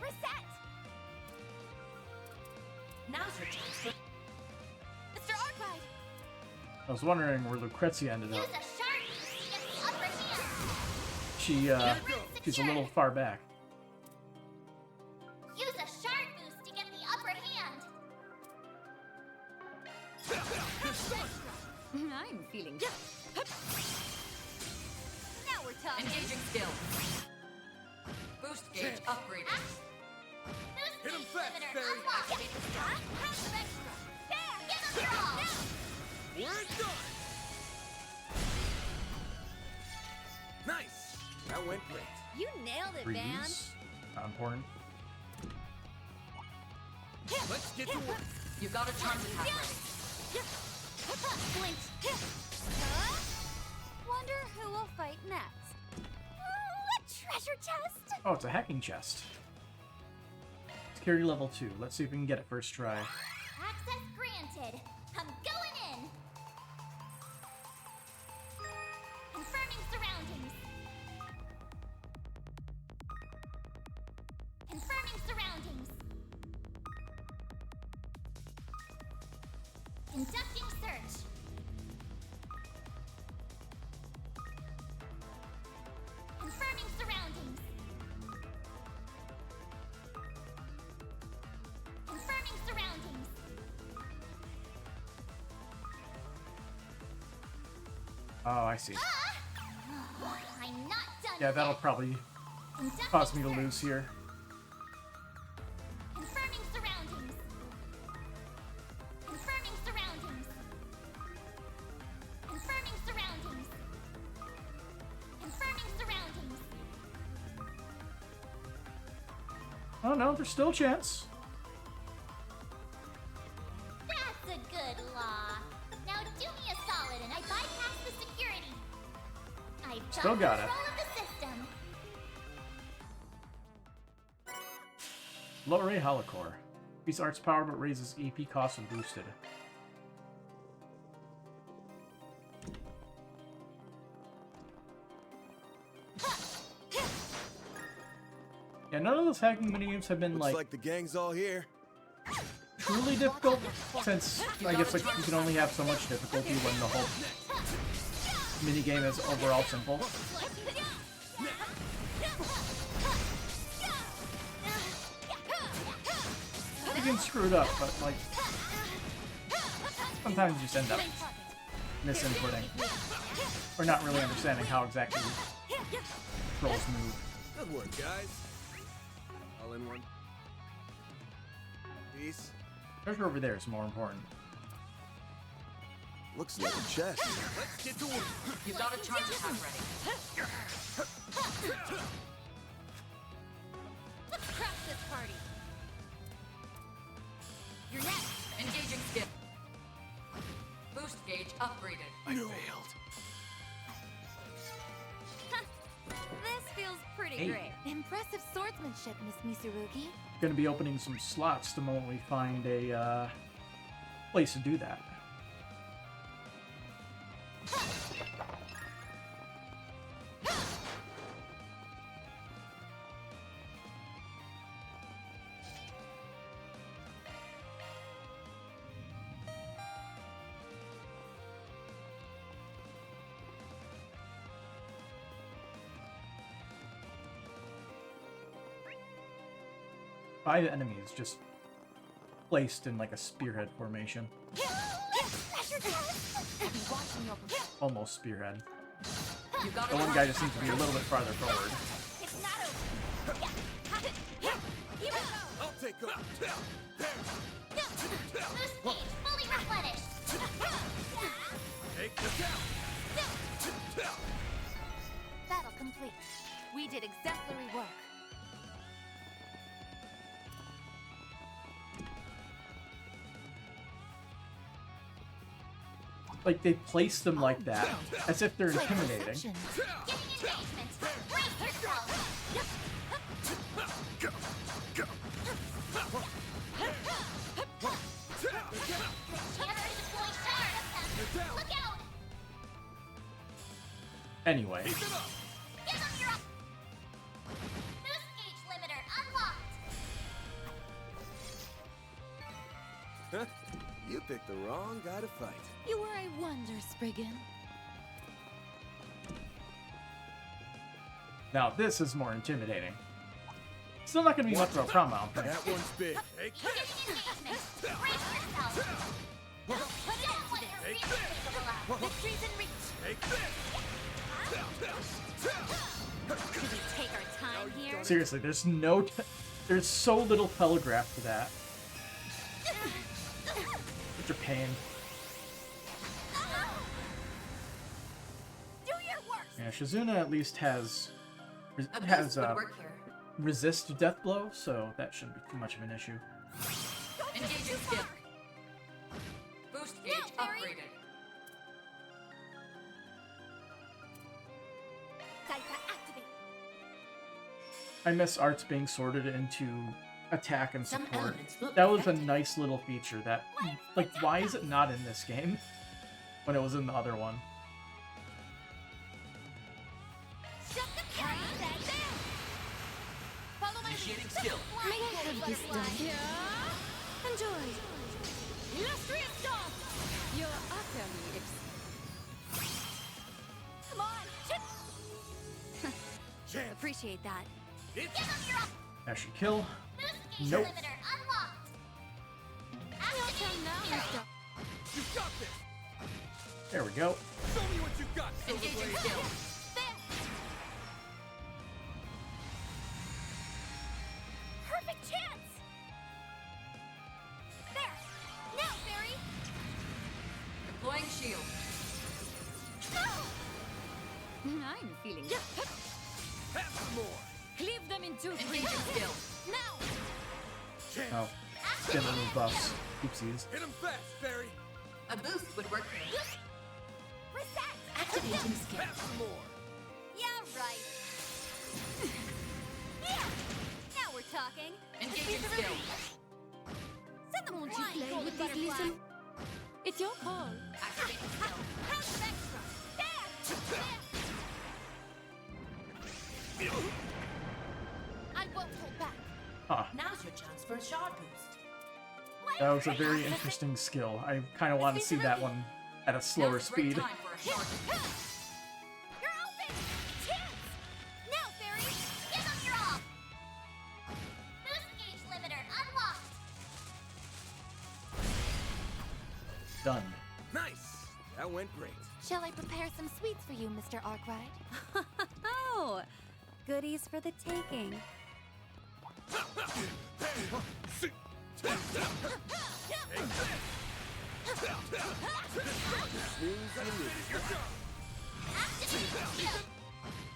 Reset! Now's your chance. Mr. Arkwright! I was wondering where Lucrezia ended Use up. a sharp to get the upper hand. She's a little far back. Use a sharp boost to get the upper hand. I'm feeling Now we're talking. Engaging skill. Boost gauge upgraded. Boost Hit 'em gauge fast, limiter Fairy. unlocked. House of extra. There! Give 'em your all. We're done. Nice. That went great. You nailed it, man. Freeze. Not important. Let's get to work. You got a charge attack ready. Blink. Wonder who will fight next. A treasure chest. Oh, it's a hacking chest. Security level 2. Let's see if we can get it first try. Access granted. I'm going in. Confirming surroundings. Confirming surroundings. Conducting search. Confirming surroundings. Confirming surroundings. Oh, I see. I'm not done. Yeah, that'll probably Conducting cause me to search. lose here. Confirming surroundings. Confirming surroundings. Confirming surroundings. Confirming surroundings. Oh no, there's still a chance. That's a good law. Now do me a solid and I bypass the security. I've Still got it. control of the system. Low Ray Holocore. Increase arts power but raises EP cost when boosted. Yeah, none of those hacking minigames have been Looks like the gang's all here. truly difficult, since I guess like you can only have so much difficulty when the whole minigame is overall simple. You can screw it up, but like sometimes you just end up misinputting. Or not really understanding how exactly trolls move. Good work, guys. All in one. Peace. Treasure over there is more important. Looks like a chest. Let's get to work. You got a charge attack ready. Let's crash this party. You're next. Engaging skill. Boost gauge upgraded. I failed. This feels pretty Hey. great. Impressive swordsmanship, Miss Misurugi. Gonna be opening some slots the moment we find a place to do that. Five enemies just placed in like a spearhead formation. Almost spearhead. The one guy just needs to be a little bit farther forward. I'll take over. Boost gauge fully replenished. Take this out. Battle complete. We did exemplary work. Like they place them like that, as if they're intimidating. Giving engagement. Brace yourself. Chance to deploy shard. Look out. Anyway, Give them your boost gauge limiter unlocked. Huh? You picked the wrong guy to fight. You were a wonder, Spriggan. now this is more intimidating. Still not gonna be much of a problem, I don't think. That one's big. Take Giving engagement. Brace yourself. Put it on what you're really capable of. Victory's in reach. Take this. Should we take our time here? Seriously, there's so little telegraph to that. Such a pain. Do your work. Yeah, Shizuna at least has Work here. resist to death blow, so that shouldn't be too much of an issue. Engaging skill. Boost gauge upgraded. Activate. I miss arts being sorted into attack and Some support. elements look That was a effective. nice little feature that, like, why is it not in this game when it was in the other one? Shut the party down. Follow my Initiating skill. May I have this done? Enjoy. illustrious stomp. You're utterly Come on. Appreciate that. Give them your That should kill. boost gauge Nope. limiter unlocked. Activate. You got this. There we go. Show me what you got, Engaging Silverblade. skill. Perfect chance. There. Now, Fairy. Deploying shield. I'm feeling it. Have some more. Cleave them in two Engaging pieces. skill. Now. Oh, get little buffs. Oopsies. Hit him fast, Fairy. A boost would work here. Reset. Activating skill. Have some more. Yeah, right. Yeah. Now we're talking. Engaging skill. Send them Won't you flying, play golden with this butterfly. little? It's your call. Activating skill. House of extra. I won't hold back. Huh. Now's your chance for a shard boost. That was a very interesting skill. I kind of want to see that one at a slower Now's a great speed. time for a shard boost. You're open. Chance. Now, Fairy. Give them your all. Boost gauge limiter unlocked. Done. Nice. That went great. Shall I prepare some sweets for you, Mr. Arkwright? Oh, goodies for the taking.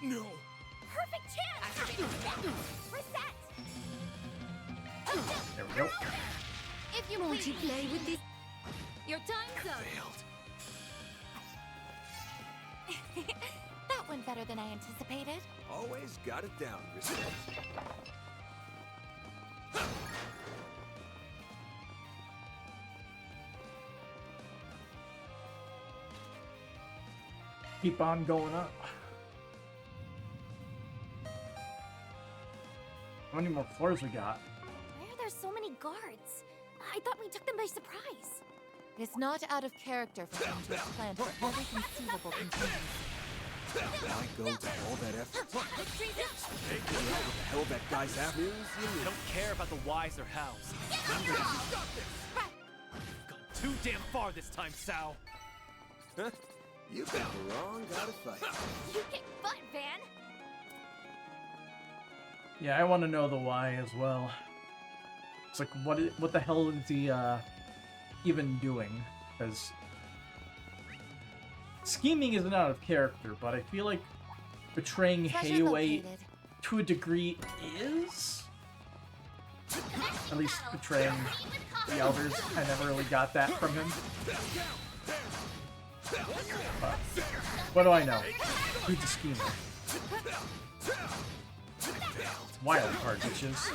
No. Perfect chance! Reset! There we go. If you won't you play with this? Your time's up. That went better than I anticipated. Always got it down, respect. Keep on going up. How many more floors we got? Why are there so many guards? I thought we took them by surprise. It's not out of character for them to have planned for every conceivable contingency. Why go to all that effort? Figure out what the hell that guy's after. I don't care about the whys or hows. Gone too damn far this time, Sal. Huh? You picked the wrong guy to fight. You kick butt, Van! Yeah, I want to know the why as well. It's like, what the hell is he even doing? Because scheming isn't out of character, but I feel like betraying Hayway to a degree is. At least betraying the elders. I never really got that from him. But what do I know? He's a schemer. Wild card, bitches.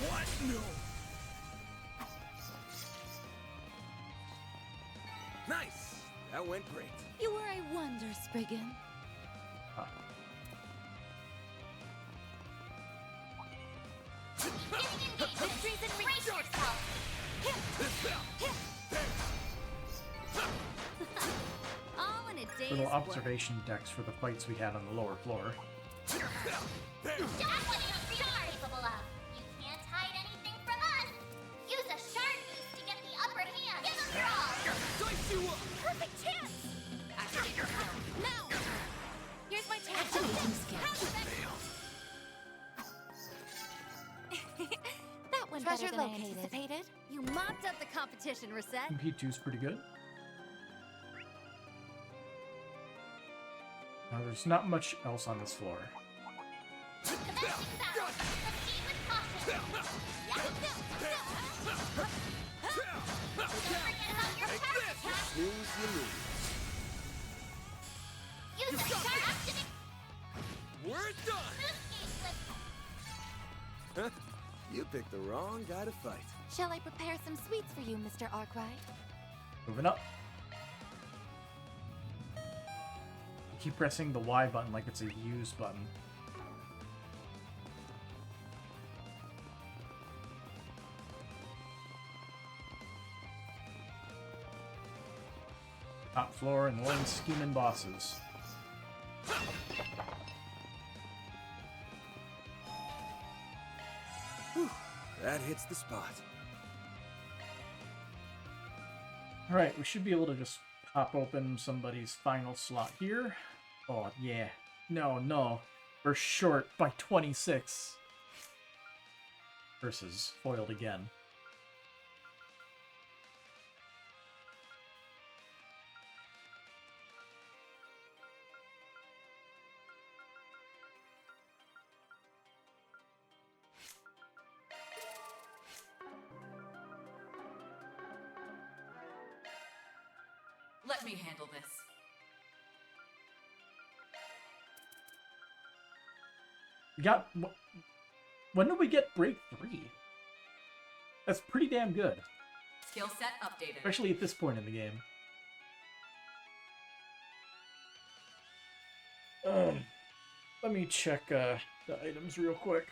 What? No. Nice. That went great. You were a wonder, Spriggan. All in a day's Little work. observation decks for the fights we had on the lower floor. That's what you're capable of. You can't hide anything from us. Use a sharp boost to get the upper hand. Give them your all. Dice you up! Perfect chance! Activate your skill. Now! Here's my chance. Activating skill. That went Treasure better than I located. anticipated. You mopped up the competition, Reset. P2's pretty good. Now, there's not much else on this floor. Snooze, you lose. Use a sharp We're done! Huh? You picked the wrong guy to fight. Shall I prepare some sweets for you, Mr. Arkwright? Moving up. Keep pressing the Y button like it's a use button. Top floor and one scheming bosses. Whew, that hits the spot. Alright, we should be able to just pop open somebody's final slot here. Oh, yeah. No. We're short by 26. Versus foiled again. Let me handle this. We got... When did we get break 3? That's pretty damn good. Skill set updated. Especially at this point in the game. Let me check the items real quick.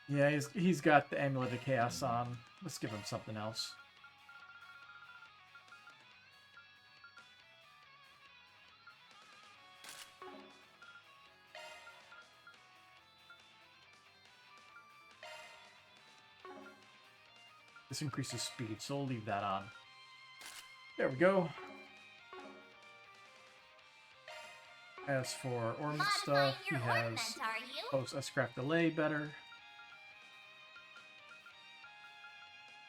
Yeah, he's got the Amulet of Chaos on. Let's give him something else. This increases speed, so we'll leave that on. There we go. As for ornament stuff, he has post-S-craft delay better.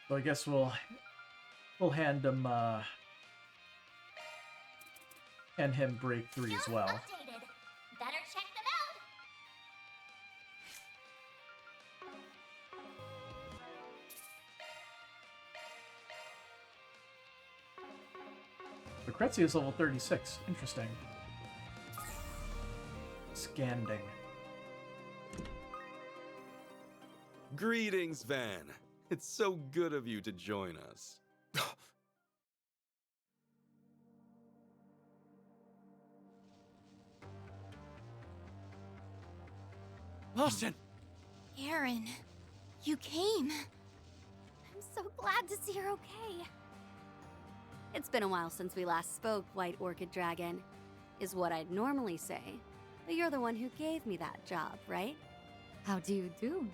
So I guess we'll hand him break 3 as well. Better check them out. Lucrezia is level 36. Interesting. Scanding. Greetings, Van. It's so good of you to join us. Austin! Aaron, you came. I'm so glad to see you're okay. It's been a while since we last spoke, White Orchid Dragon, is what I'd normally say. But you're the one who gave me that job, right? How do you do?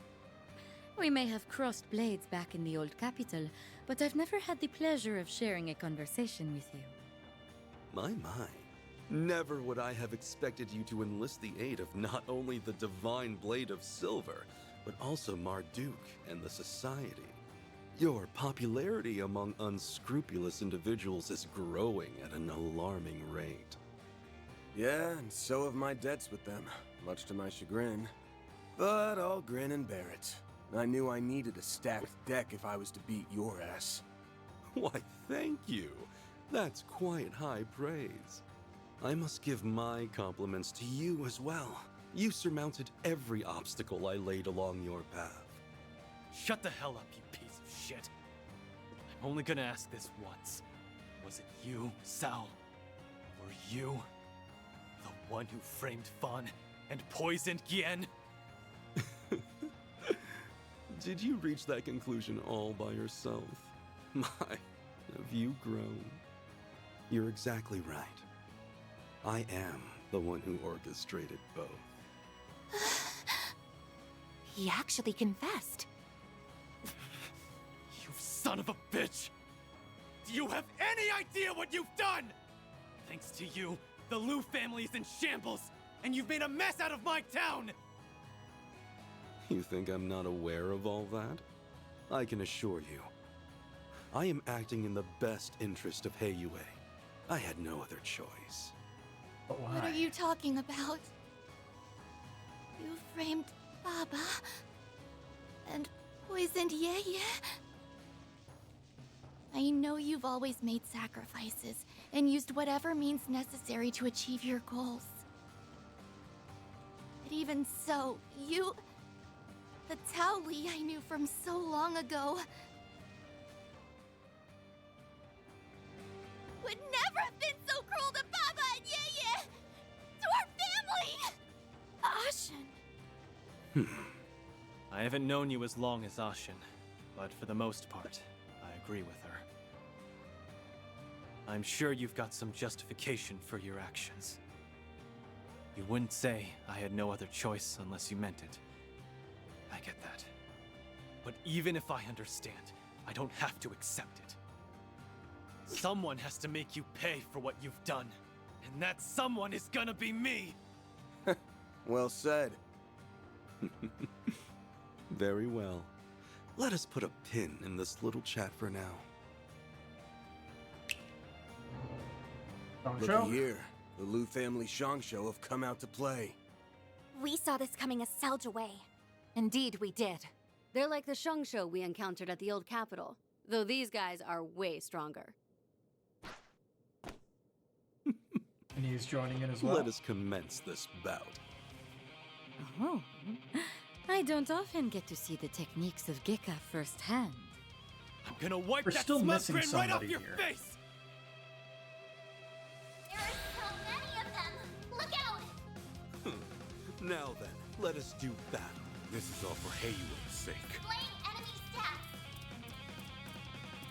We may have crossed blades back in the old capital, but I've never had the pleasure of sharing a conversation with you. My. Never would I have expected you to enlist the aid of not only the Divine Blade of Silver, but also Marduk and the Society. Your popularity among unscrupulous individuals is growing at an alarming rate. Yeah, and so have my debts with them, much to my chagrin. But I'll grin and bear it. I knew I needed a stacked deck if I was to beat your ass. Why, thank you. That's quite high praise. I must give my compliments to you as well. You surmounted every obstacle I laid along your path. Shut the hell up, you piece of shit. I'm only gonna ask this once. Was it you, Sal? Were you the one who framed Fawn and poisoned Gien? Did you reach that conclusion all by yourself? My, have you grown? You're exactly right. I am the one who orchestrated both. He actually confessed. You son of a bitch! Do you have any idea what you've done? Thanks to you, the Liu family is in shambles, and you've made a mess out of my town! You think I'm not aware of all that? I can assure you, I am acting in the best interest of Heiyue. I had no other choice. But why? What are you talking about? You framed Baba and poisoned Yeye. I know you've always made sacrifices and used whatever means necessary to achieve your goals. But even so, the Tao Li I knew from so long ago, would never have been so cruel to Baba and Yeye! To our family! Ashen. I haven't known you as long as Ashen, but for the most part, I agree with her. I'm sure you've got some justification for your actions. You wouldn't say I had no other choice unless you meant it. I get that. But even if I understand, I don't have to accept it. Someone has to make you pay for what you've done. And that someone is gonna be me! Well said. Very well. Let us put a pin in this little chat for now. Looky here. The Liu family Shongsho have come out to play. We saw this coming a Selge away. Indeed, we did. They're like the Shongsho we encountered at the old capital, though these guys are way stronger. And he's joining in as well. Let us commence this bout. Oh, I don't often get to see the techniques of Gekka firsthand. I'm gonna wipe We're that still smug missing grin right off somebody your here. face! There are so many of them! Look out! Now then, let us do battle. This is all for Heiyue's sake. Playing enemy stats!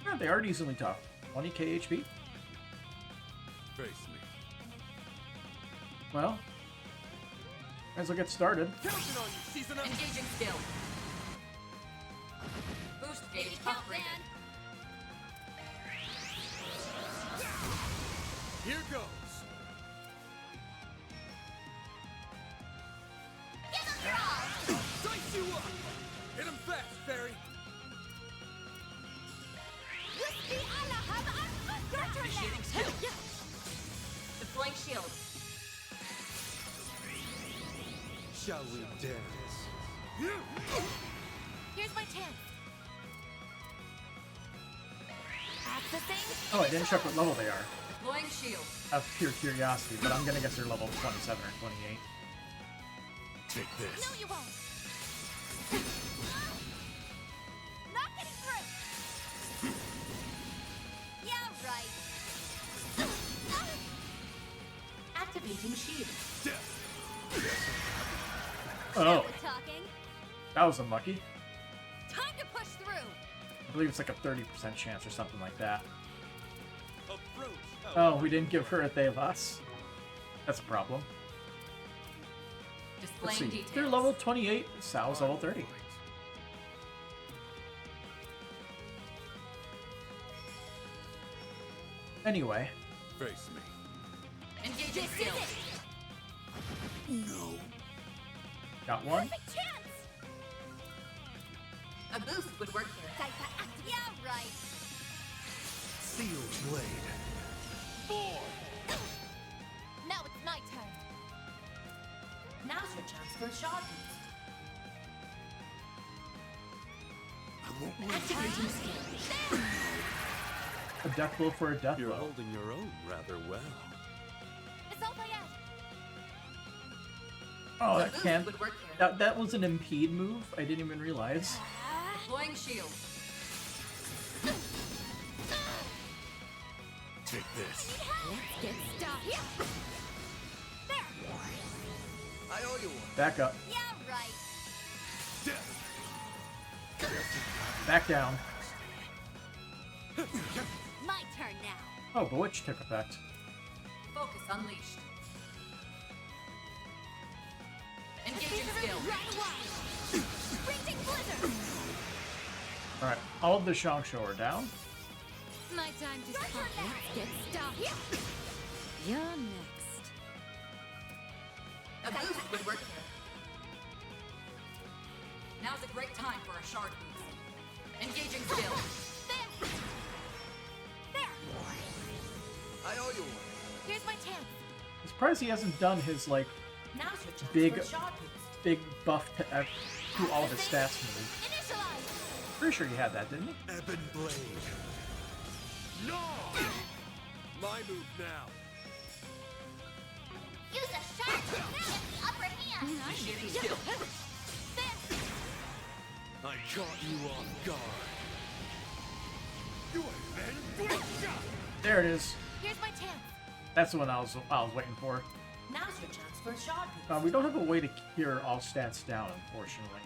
Yeah, they are decently tough. 20k HP. Face me. Well, might as well get started. Counting on you, season up! Engaging skill. Boost gauge upgraded. Here goes. Give them your all! Dice you up! Hit him fast, Fairy! Initiating skill. Deploying shield. Shall we dance? Here's my chance. Accessing. Oh, I didn't check what level they are. Deploying shield. Out of pure curiosity, but I'm gonna guess they're level 27 or 28. Take this. No, you won't. Not getting through. Yeah, right. Activating shield. Oh, Talking. that was unlucky. Time to push through. I believe it's like a 30% chance or something like that. Approach. Oh, we didn't give her a Thelas. That's a problem. Let's Displaying see. details. They're level 28. Sal's level 30. Anyway. Face me. Engaging skill. No. Got one. Perfect chance. A boost would work here. Yeah, right. Sealed blade. Now it's my turn. Now's your chance for a shot I won't win. boost. Activating skill. A death blow for a death You're blow. holding your own rather well. It's all I have. Oh, A that boost can't. would work here. That was an impede move. I didn't even realize. Deploying shield. Take this. Let's get started. There. I owe you one. Back up. Yeah, right. Back down. My turn now. Oh, Bewitch took effect. Focus unleashed. Engaging skill. Right away. Freezing blizzard. Alright, all of the Shangsho are down. My time to start. Let's get started. You're next. A boost would work here. Now's a great time for a shard boost. Engaging skill. There. There. I owe you one. Here's my chance. I'm surprised he hasn't done his, like, Now's your chance big, for a shard boost. big buff to all of his stats move. Initialize. Pretty sure he had that, didn't he? Ebon blade. No! My move now. Use a sharp to get the upper hand. Initiating skill. There. I caught you off guard. You are then. There it is. Here's my chance. That's the one I was waiting for. Now's your chance for a shard boost. We don't have a way to cure all stats down, unfortunately.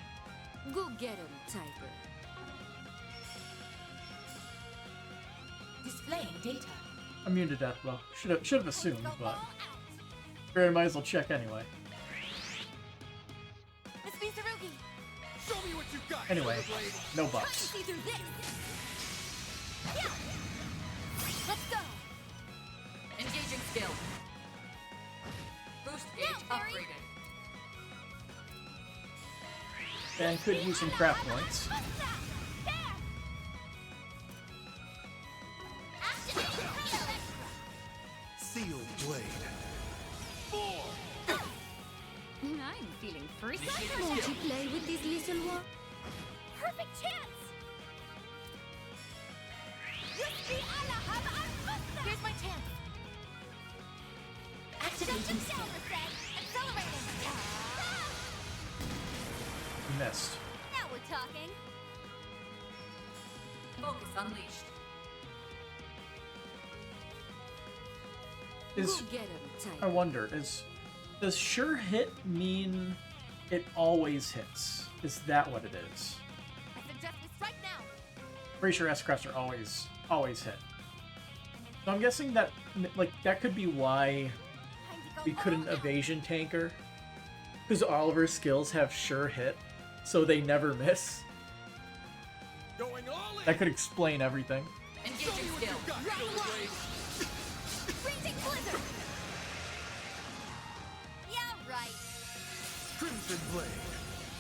Go get him, Tiger. Displaying data. Immune to death blow. Should have assumed, but I might as well check anyway. Miss Mizurugi. Show me what you got. Anyway, Silverblade. no Try to buffs. see through this. Yeah. Let's go. Engaging skill. Boost gauge Now, Barry. upgraded. And could use some crap points. There. Activate Halo. Sealed blade. I'm feeling free. Initiating Won't skill. you play with this little one? Perfect chance. Here's my chance. Activating skill. Accelerating. Missed. Now we're talking. Focus unleashed. Is Go get him, I Tiger. wonder, does sure hit mean it always hits? Is that what it is? I suggest we strike now. Pretty sure S-Crafts are always hit. So I'm guessing that, like, that could be why Time to go we couldn't all out. evasion tanker. Because all of her skills have sure hit, so they never miss. Going all in. That could explain everything. Engaging skill. Right away. Freezing blizzard. acid blade.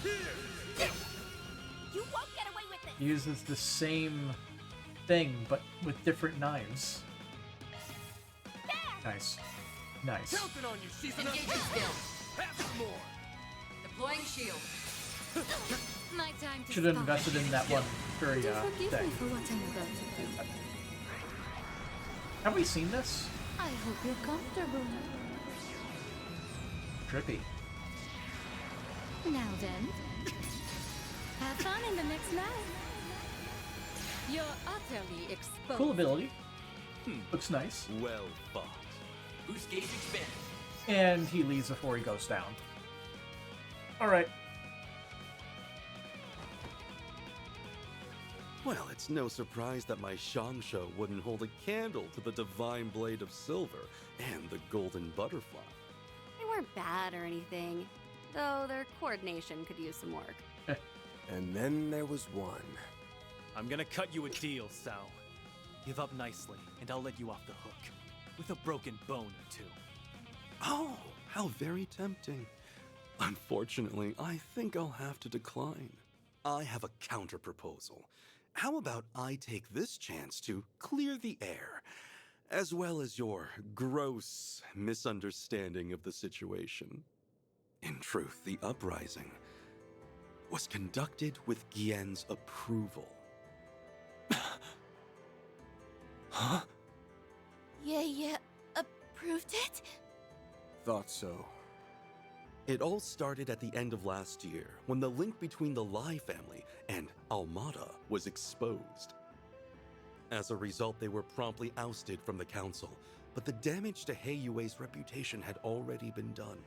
Here! You won't get away with He uses the same thing, but with different knives. Nice. Nice. Counting on you, season Engaging skills. Have some more. Deploying shield. My time to Should have spot. invested in that one very Do forgive thing. me for what I'm about to do. Have we seen this? I hope you're comfortable. Trippy. Now then, have fun in the next life. You're utterly exposed. Cool ability. Looks nice. Well fought. Boost gauge expanded. And he leaves before he goes down. Alright. Well, it's no surprise that my Shamsho wouldn't hold a candle to the divine blade of silver and the golden butterfly. They weren't bad or anything, though their coordination could use some work. And then there was one. I'm gonna cut you a deal, Sal. Give up nicely, and I'll let you off the hook. With a broken bone or two. Oh, how very tempting. Unfortunately, I think I'll have to decline. I have a counter-proposal. How about I take this chance to clear the air, as well as your gross misunderstanding of the situation? In truth, the uprising was conducted with Gien's approval. Huh? Yeah, approved it? Thought so. It all started at the end of last year, when the link between the Lai family and Almada was exposed. As a result, they were promptly ousted from the council, but the damage to Heiyue's reputation had already been done.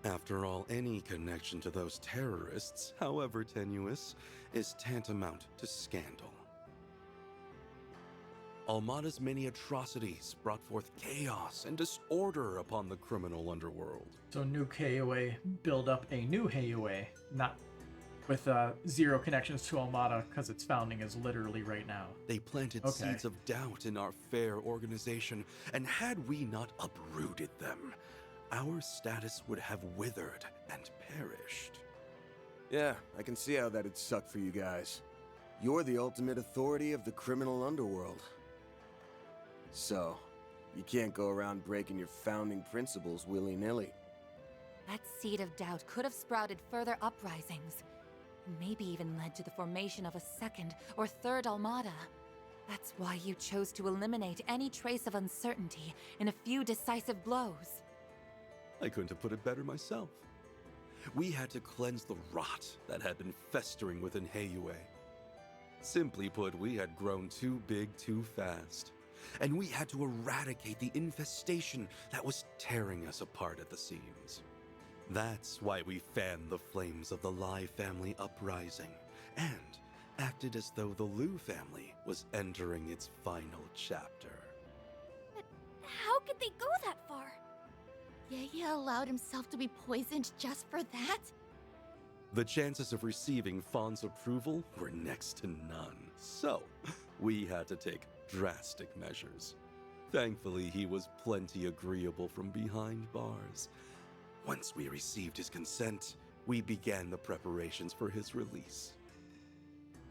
After all, any connection to those terrorists, however tenuous, is tantamount to scandal. Almada's many atrocities brought forth chaos and disorder upon the criminal underworld. So new KOA build up a new Heiyue, not with zero connections to Almada because its founding is literally right now. They planted seeds of doubt in our fair organization, and had we not uprooted them, our status would have withered and perished. Yeah, I can see how that'd suck for you guys. You're the ultimate authority of the criminal underworld. So, you can't go around breaking your founding principles willy-nilly. That seed of doubt could have sprouted further uprisings, and maybe even led to the formation of a second or third Almada. That's why you chose to eliminate any trace of uncertainty in a few decisive blows. I couldn't have put it better myself. We had to cleanse the rot that had been festering within Heiyue. Simply put, we had grown too big too fast, and we had to eradicate the infestation that was tearing us apart at the seams. That's why we fanned the flames of the Lai family uprising, and acted as though the Liu family was entering its final chapter. But how could they go that far? Yeye allowed himself to be poisoned just for that? The chances of receiving Fawn's approval were next to none, so we had to take drastic measures. Thankfully, he was plenty agreeable from behind bars. Once we received his consent, we began the preparations for his release.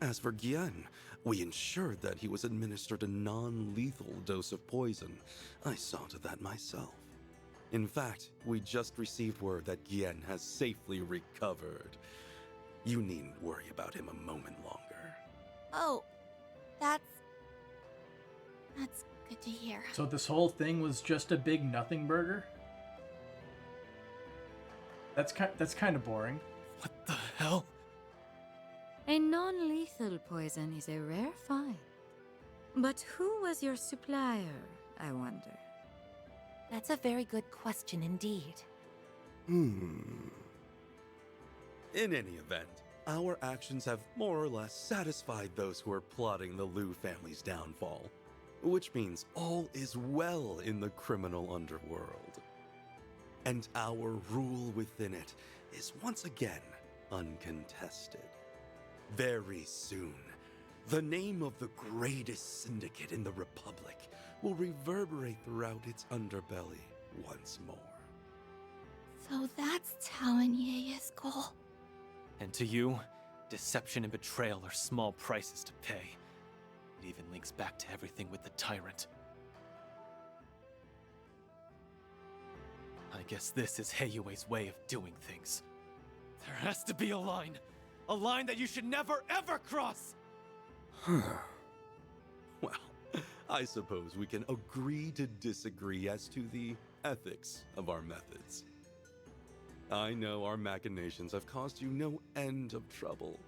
As for Gien, we ensured that he was administered a non-lethal dose of poison. I saw to that myself. In fact, we just received word that Gien has safely recovered. You needn't worry about him a moment longer. Oh, that's good to hear. So this whole thing was just a big nothing burger? That's kind of boring. What the hell? A non-lethal poison is a rare find. But who was your supplier, I wonder? That's a very good question indeed. In any event, our actions have more or less satisfied those who are plotting the Liu family's downfall, which means all is well in the criminal underworld. And our rule within it is once again uncontested. Very soon, the name of the greatest syndicate in the Republic will reverberate throughout its underbelly once more. So that's Tao and Ye's goal. And to you, deception and betrayal are small prices to pay. It even links back to everything with the tyrant. I guess this is Heiyue's way of doing things. There has to be a line that you should never ever cross! Well, I suppose we can agree to disagree as to the ethics of our methods. I know our machinations have caused you no end of trouble.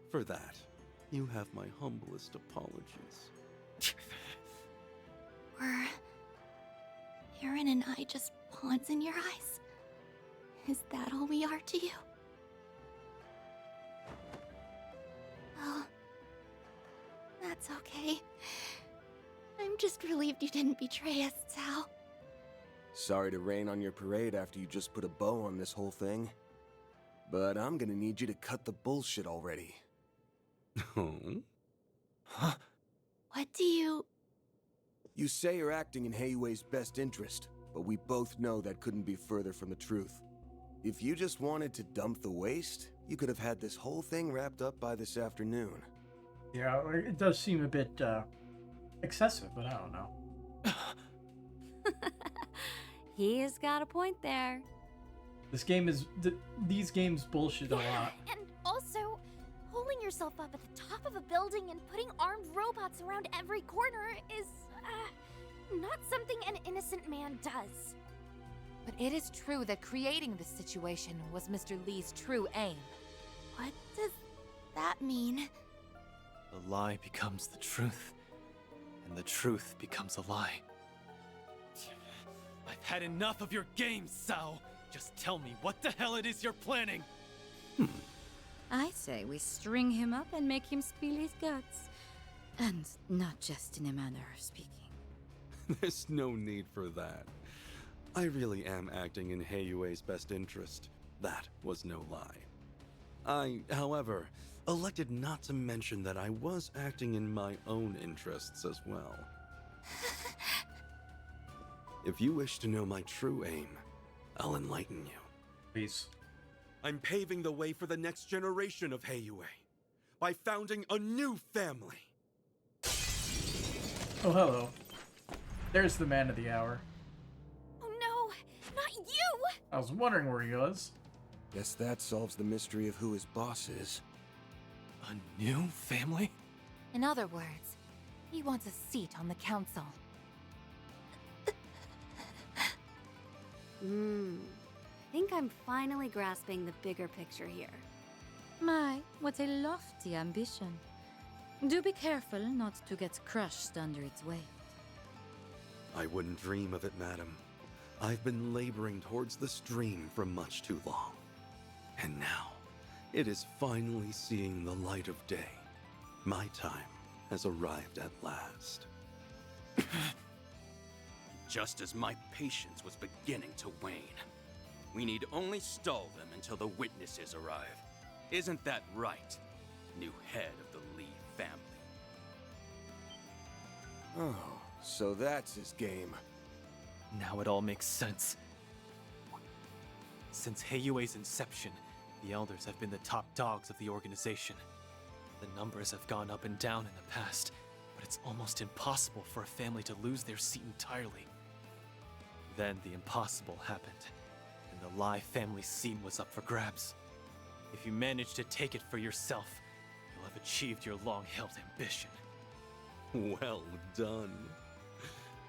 For that, you have my humblest apologies. Were Aaron and I just pawns in your eyes? Is that all we are to you? Well, that's okay. I'm just relieved you didn't betray us, Tao. Sorry to rain on your parade after you just put a bow on this whole thing. But I'm gonna need you to cut the bullshit already. Huh? What do you... You say you're acting in Heiyue's best interest, but we both know that couldn't be further from the truth. If you just wanted to dump the waste, you could have had this whole thing wrapped up by this afternoon. Yeah, it does seem a bit excessive, but I don't know. He has got a point there. This game is these games bullshit a lot. And also, holding yourself up at the top of a building and putting armed robots around every corner is, not something an innocent man does. But it is true that creating this situation was Mr. Lee's true aim. What does that mean? The lie becomes the truth, and the truth becomes a lie. I've had enough of your games, Sao! Just tell me what the hell it is you're planning! I say we string him up and make him spill his guts. And not just in a manner of speaking. There's no need for that. I really am acting in Heiyue's best interest. That was no lie. I, however, elected not to mention that I was acting in my own interests as well. If you wish to know my true aim, I'll enlighten you. Please. I'm paving the way for the next generation of Heiyue by founding a new family. Oh, hello. There's the man of the hour. Oh no, not you! I was wondering where he was. Guess that solves the mystery of who his boss is. A new family? In other words, he wants a seat on the council. I think I'm finally grasping the bigger picture here. My, what a lofty ambition. Do be careful not to get crushed under its weight. I wouldn't dream of it, madam. I've been laboring towards this dream for much too long. And now, it is finally seeing the light of day. My time has arrived at last. Just as my patience was beginning to wane. We need only stall them until the witnesses arrive. Isn't that right, new head of the Lee family? Oh, so that's his game. Now it all makes sense. Since Heiyue's inception, the Elders have been the top dogs of the organization. The numbers have gone up and down in the past, but it's almost impossible for a family to lose their seat entirely. Then the impossible happened, and the Lai family seat was up for grabs. If you manage to take it for yourself, you'll have achieved your long-held ambition. Well done.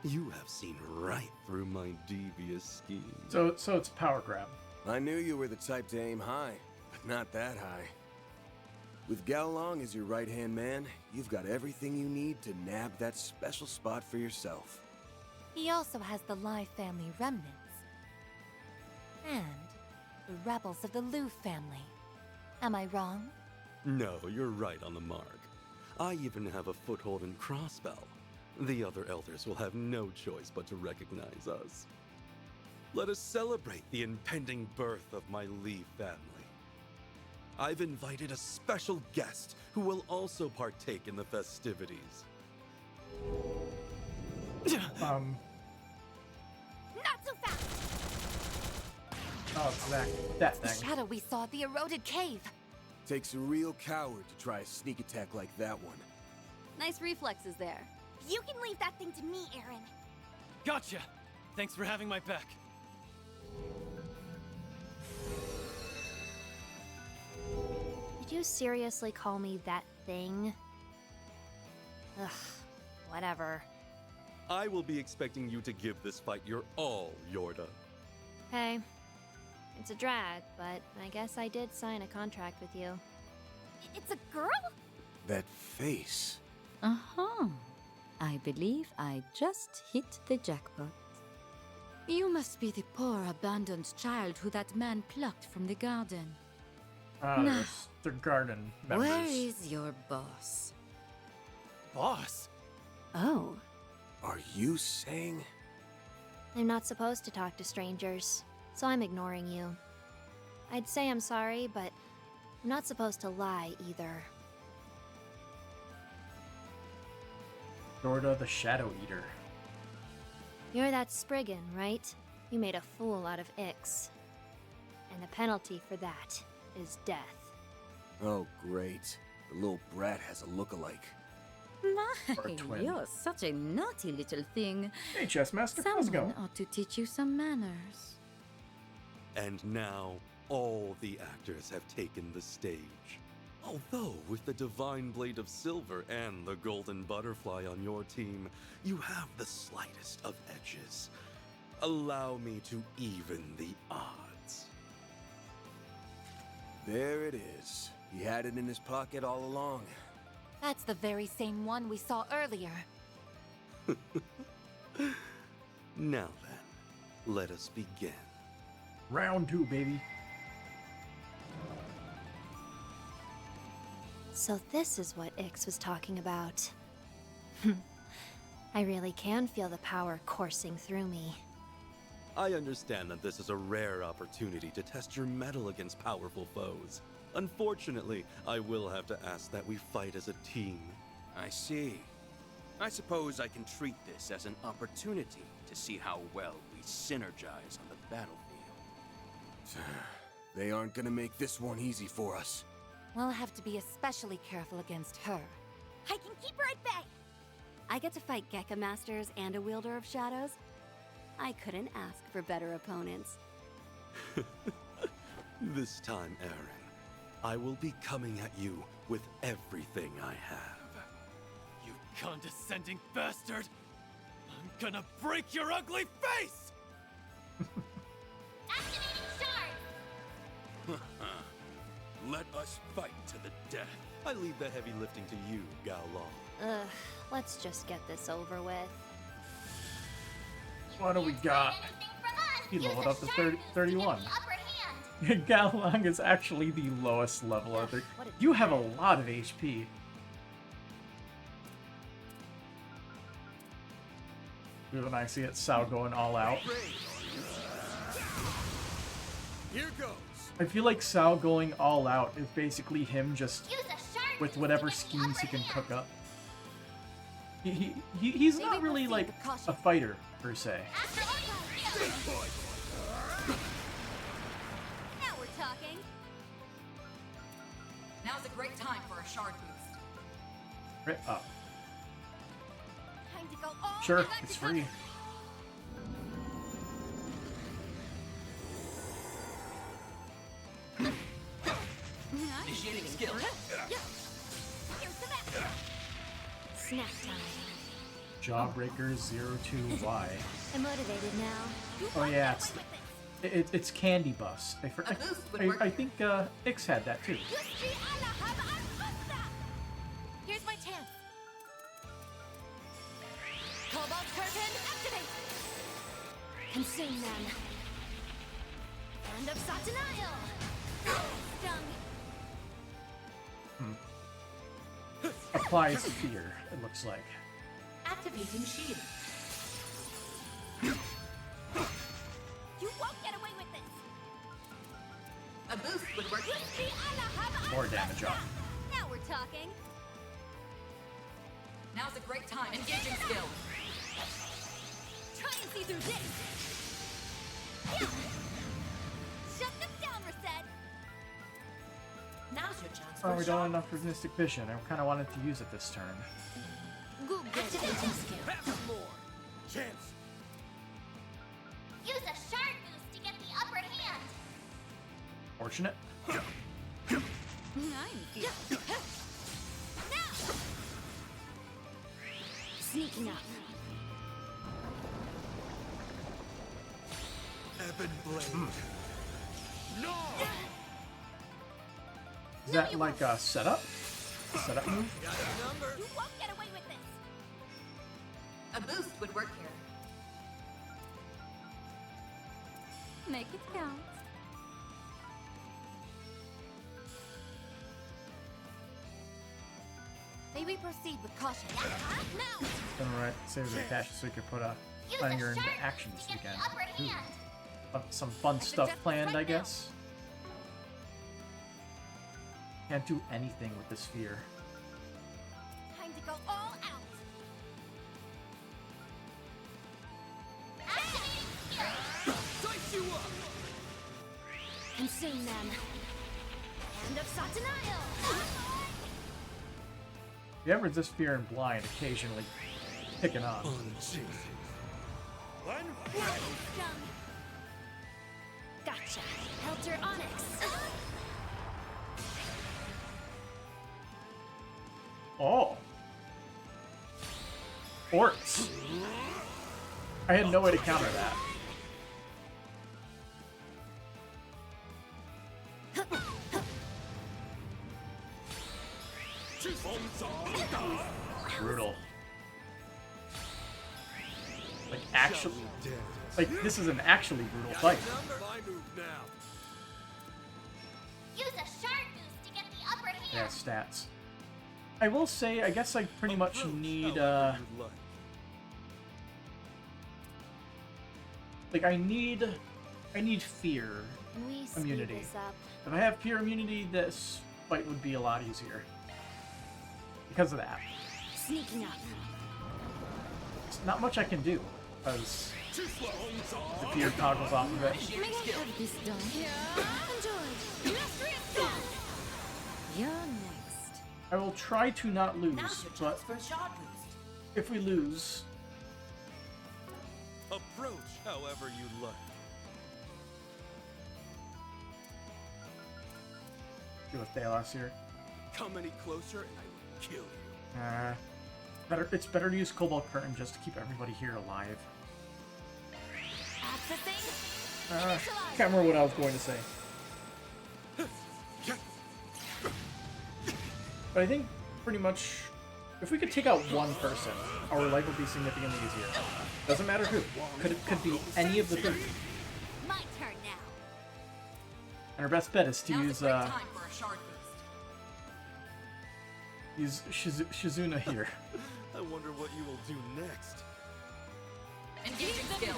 You have seen right through my devious scheme. So it's a power grab. I knew you were the type to aim high, but not that high. With Gao Long as your right-hand man, you've got everything you need to nab that special spot for yourself. He also has the Lai family remnants. And the rebels of the Liu family. Am I wrong? No, you're right on the mark. I even have a foothold in Crossbell. The other elders will have no choice but to recognize us. Let us celebrate the impending birth of my Lee family. I've invited a special guest who will also partake in the festivities. Not so fast! Oh, it's that The thing. shadow we saw at the eroded cave. Takes a real coward to try a sneak attack like that one. Nice reflexes there. You can leave that thing to me, Aaron. Gotcha! Thanks for having my back. Did you seriously call me that thing? Ugh, whatever. I will be expecting you to give this fight your all, Yorda. Hey, it's a drag, but I guess I did sign a contract with you. It's a girl? That face. Uh-huh. I believe I just hit the jackpot. You must be the poor abandoned child who that man plucked from the garden. Ah, Nah. there's the garden members. Where is your boss? Boss? Oh. Are you saying? I'm not supposed to talk to strangers, so I'm ignoring you. I'd say I'm sorry, but I'm not supposed to lie either. Dorda the Shadow Eater. You're that Spriggan, right? You made a fool out of Ix. And the penalty for that is death. Oh, great. The little brat has a look-alike. Or a My, twin. you're such a naughty little thing. Hey, Chessmaster, how's it Someone going? ought to teach you some manners. And now, all the actors have taken the stage. Although, with the Divine Blade of Silver and the Golden Butterfly on your team, you have the slightest of edges. Allow me to even the odds. There it is. He had it in his pocket all along. That's the very same one we saw earlier. Now then, let us begin. Round 2, baby. So this is what Ix was talking about. I really can feel the power coursing through me. I understand that this is a rare opportunity to test your mettle against powerful foes. Unfortunately, I will have to ask that we fight as a team. I see. I suppose I can treat this as an opportunity to see how well we synergize on the battlefield. They aren't gonna make this one easy for us. We'll have to be especially careful against her. I can keep her at bay! I get to fight Gekka Masters and a Wielder of Shadows. I couldn't ask for better opponents. This time, Aaron, I will be coming at you with everything I have. You condescending bastard! I'm gonna break your ugly face! Activating shards! Let us fight to the death. I leave the heavy lifting to you, Gao Long. Ugh, let's just get this over with. What do we got? He Use leveled a up to sharp 31. boost to get the upper hand. Galong is actually the lowest level of the. You have a lot of HP. When I see it, Sao going all out. Here goes. I feel like Sao going all out is basically him just Use a sharp with boost whatever to get the schemes he upper can hand. cook up. He's not really like a fighter per se. Now we're talking. Now's a great time for a shard boost. Right up. Time to go all Sure, the way it's to free. Initiating skill. Snack time. Jawbreaker 02Y. I'm motivated now. Oh yeah, it's Candy Bus. I think Ix had that too. Here's my chance. Cobalt curtain activate. Consume them. End of Satanael. Stung. Applies fear, it looks like. Activating shield. You won't get away with this. A boost would work. More damage off. Now we're talking. Now's a great time. Engaging skill. Try and see through this. Oh, we don't have enough Mystic Vision. I kind of wanted to use it this turn. Activating skill. Have some more. Chance. Use a shard boost to get the upper hand. Fortunate. Sneaking up. Ebon Blade. No! Is that like a setup? A setup move? Got a number. You won't get away with this. A boost would work here. Make it count. May we proceed with caution? Now! Alright, save the cash so we can put a Use banger a into shard action boost this to get weekend. the upper Ooh. hand. Some fun stuff planned, I guess. Can't do anything with this sphere. Time to go all out. Activating skill. Dice you up! Consume them. Hand of Satanael. You ever this fear and blind occasionally picking on. Gotcha. Helter Onyx. Oh. Orts. I had no way to counter that. Brutal. Like actually, like this is an actually brutal fight. My move now. Use a shard boost to get the upper hand. Yeah, stats. I will say, I guess I pretty much need like I need fear Can we speed immunity. this up? If I have fear immunity, this fight would be a lot easier. Because of that. Sneaking up. There's not much I can do, because the fear toggles off of it. May I have this done? Enjoy. You're next. I will try to not lose, Now's your but chance for a shot boost. if we lose, Approach however you like. do with Thalos here. Come any closer and I will kill you. It's better to use Cobalt Curtain just to keep everybody here alive. Can't remember what I was going to say. But I think pretty much, if we could take out one person, our life would be significantly easier. Doesn't matter who. Could be any of the three. My turn now. And our best bet is to use Time for a shard boost. Shizuna here. I wonder what you will do next. Engaging skill.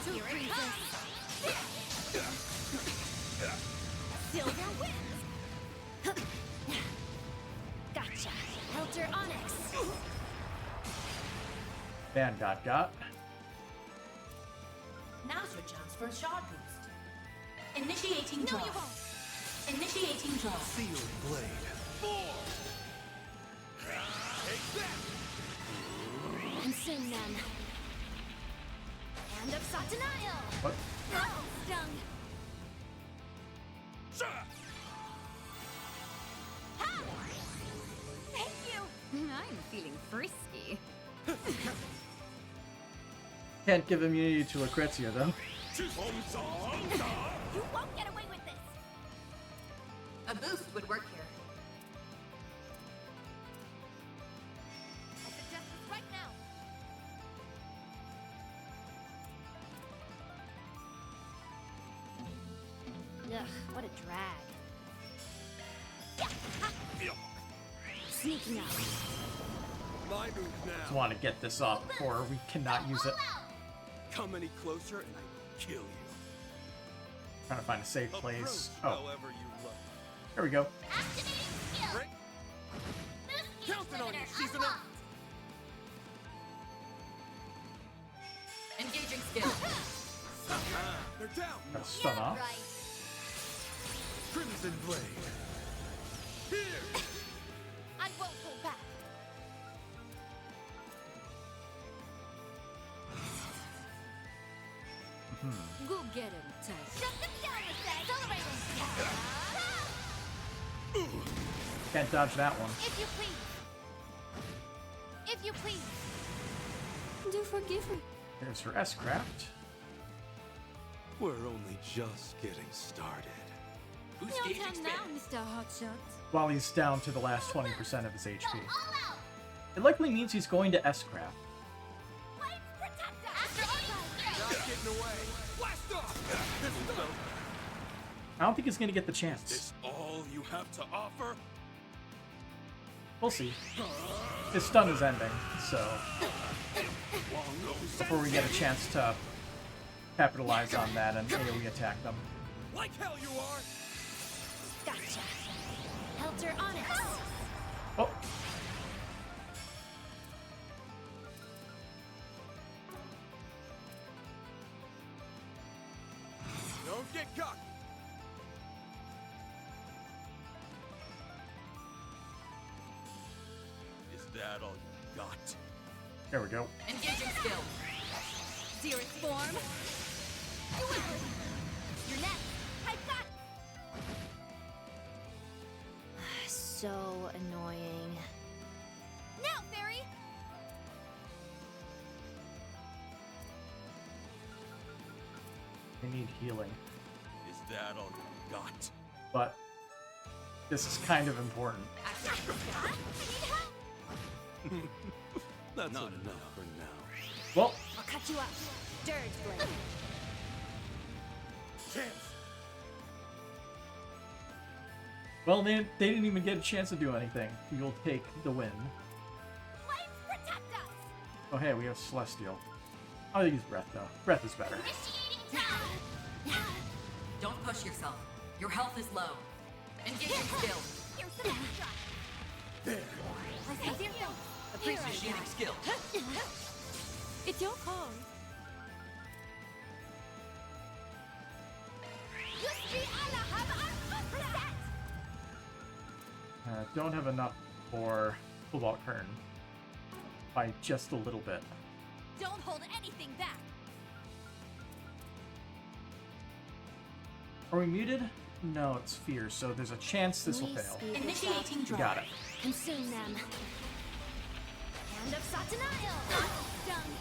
Silver wins. Gotcha. Helter Onyx. Van got. Now's your chance for a shot boost. Initiating draw. No, you won't. Initiating draw. Sealed blade. Consume them. Hand of Satanael. What? Oh, stung. Ha! Thank you. I'm feeling frisky. Can't give immunity to Lucrezia though. You won't get away with this. A boost would work here. I'll suggest this right now. Ugh, what a drag. Sneaking out. My move now. Just want to get this off before we cannot use it. Come any closer and I will kill you. Trying to find a safe place. Approach Oh, however you like. there we go. Activating skill. Boost Counting on you, limiter Shizuna. unlocked. Engaging skill. They're down. Got a stun off. Right. Crimson blade. Here. I won't hold back. Go get him, Tess. Shut them down with that. Accelerating. Can't dodge that one. If you please. If you please. Do forgive me. There's her S-Craft. We're only just getting started. Your turn now, Mr. Hotshot. While he's down to the last 20% of his HP. It likely means he's going to S-Craft. Not getting away. Blast off! This is I don't think he's going to get the chance. this all you have to offer? We'll see. His stun is ending, so before we get a chance to capitalize on that and AoE attack them. Like hell you are! Gotcha. Helter Onyx. Oh, Don't get cocky. Is that all you got? there we go. Engaging skill. Xeric form. You're next. I've got. So annoying. Now, fairy. We need healing, Is that all you got? but this is kind of important. That's Not enough enough. for now. Well, I'll cut you up. Dirge blade. Chance! well, they didn't even get a chance to do anything. You'll take the win. Flames protect us. Oh, hey, we have Celestial. I'll use Breath, though. Breath is better. Initiating time. Don't push yourself. Your health is low. Engaging skill. Here's the next shot. There! I see you. Appreciating skill. It's your call. Don't have enough for Cobalt Kern by just a little bit. Don't hold anything back. Are we muted? No, it's Fear, so there's a chance this will fail. Initiating We got it. Consume them. Hand of Satanael. Done.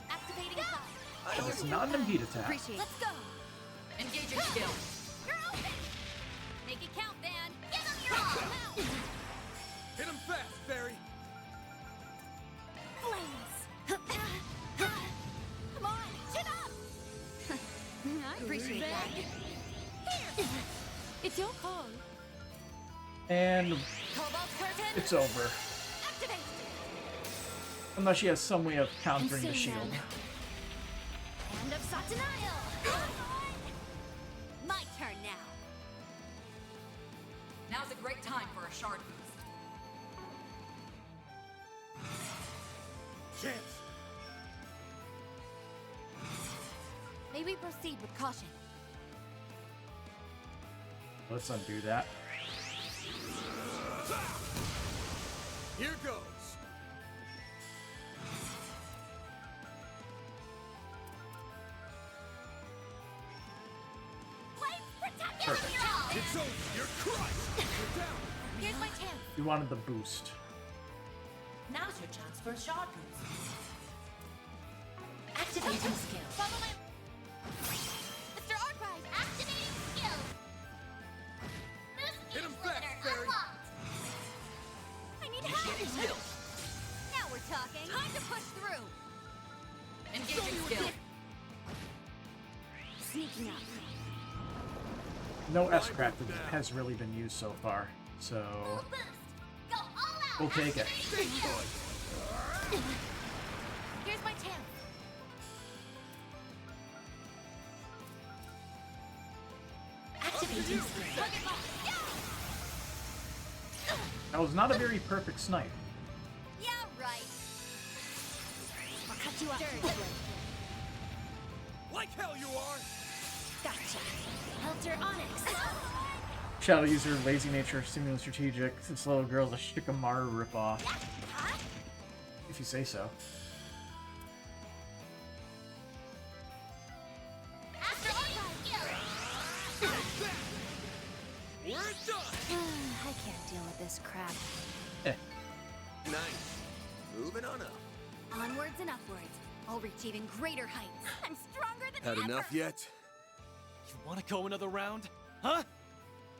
Activating fire. And it's not an impede attack. Let's go. Engaging skill. You're open. Make it count, Van. Give them your all. Now. Hit him fast, fairy! Flames. Come on, chin up. I appreciate that. Here. It's your call. And Cobalt curtain. it's over. Activate. Unless she has some way of countering the Consume shield. them. Hand of Satanael. My turn now. Now's a great time for a shard boost. Chance! May we proceed with caution? Let's undo that. Here goes! Flames protect. Perfect. It's over! You're crushed! You're down! Here's my chance. We wanted the boost. Now's your chance for a shard boost. Activating skill. Follow my. Mr. Arkwright, activating skill. Boost Hit him speed fast, limiter fairy. unlocked. I need Initiating help. skill. Now we're talking. Time to push through. Engaging skill. Sneaking up. No S-Craft has really been used so far, so Full boost. Go all out. we'll take it. Stay put! Here's my chance. Activating skill. Plug it lock. That was not a very perfect snipe. Yeah, right. I'll cut you up. Like hell you are! Gotcha. Helter Onyx. Shadow user, lazy nature, seemingly strategic. This little girl's a Shikamaru ripoff. If you say so. I can't deal with this crap. Nice. Moving on up. Onwards and upwards. I'll reach even greater heights. I'm stronger than Had ever. enough yet? You want to go another round? Huh?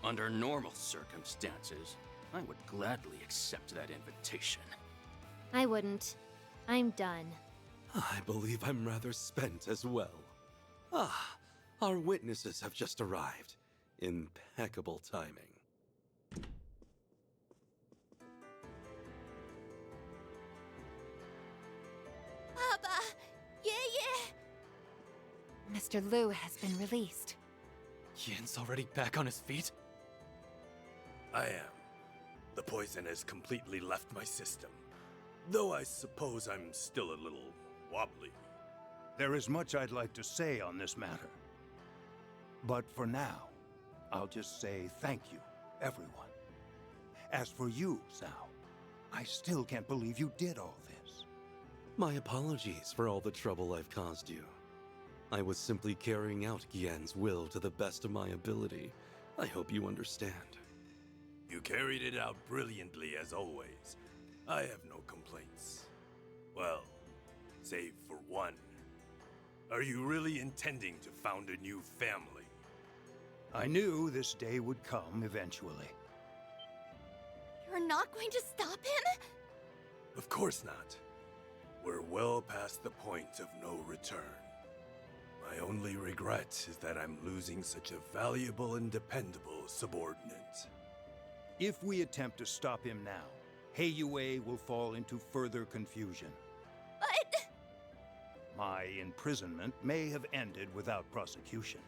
Under normal circumstances, I would gladly accept that invitation. I wouldn't. I'm done. I believe I'm rather spent as well. Ah, our witnesses have just arrived. Impeccable timing. Papa! Yeah. Mr. Liu has been released. Yan's already back on his feet? I am. The poison has completely left my system. Though I suppose I'm still a little wobbly. There is much I'd like to say on this matter. But for now, I'll just say thank you, everyone. As for you, Sao, I still can't believe you did all this. My apologies for all the trouble I've caused you. I was simply carrying out Gian's will to the best of my ability. I hope you understand. You carried it out brilliantly as always. I have no complaints. Well, save for one. Are you really intending to found a new family? I knew this day would come eventually. You're not going to stop him? Of course not. We're well past the point of no return. My only regret is that I'm losing such a valuable and dependable subordinate. If we attempt to stop him now, Heiyue will fall into further confusion. But... My imprisonment may have ended without prosecution,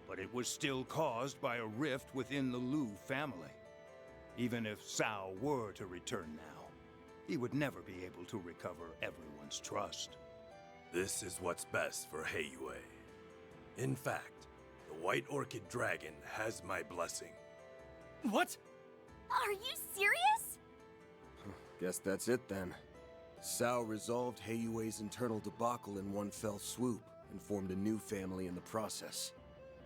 but it was still caused by a rift within the Liu family. Even if Sao were to return now, he would never be able to recover everyone's trust. This is what's best for Heiyue. In fact, the White Orchid Dragon has my blessing. What? Are you serious? Guess that's it then. Sao resolved Heiyue's internal debacle in one fell swoop and formed a new family in the process.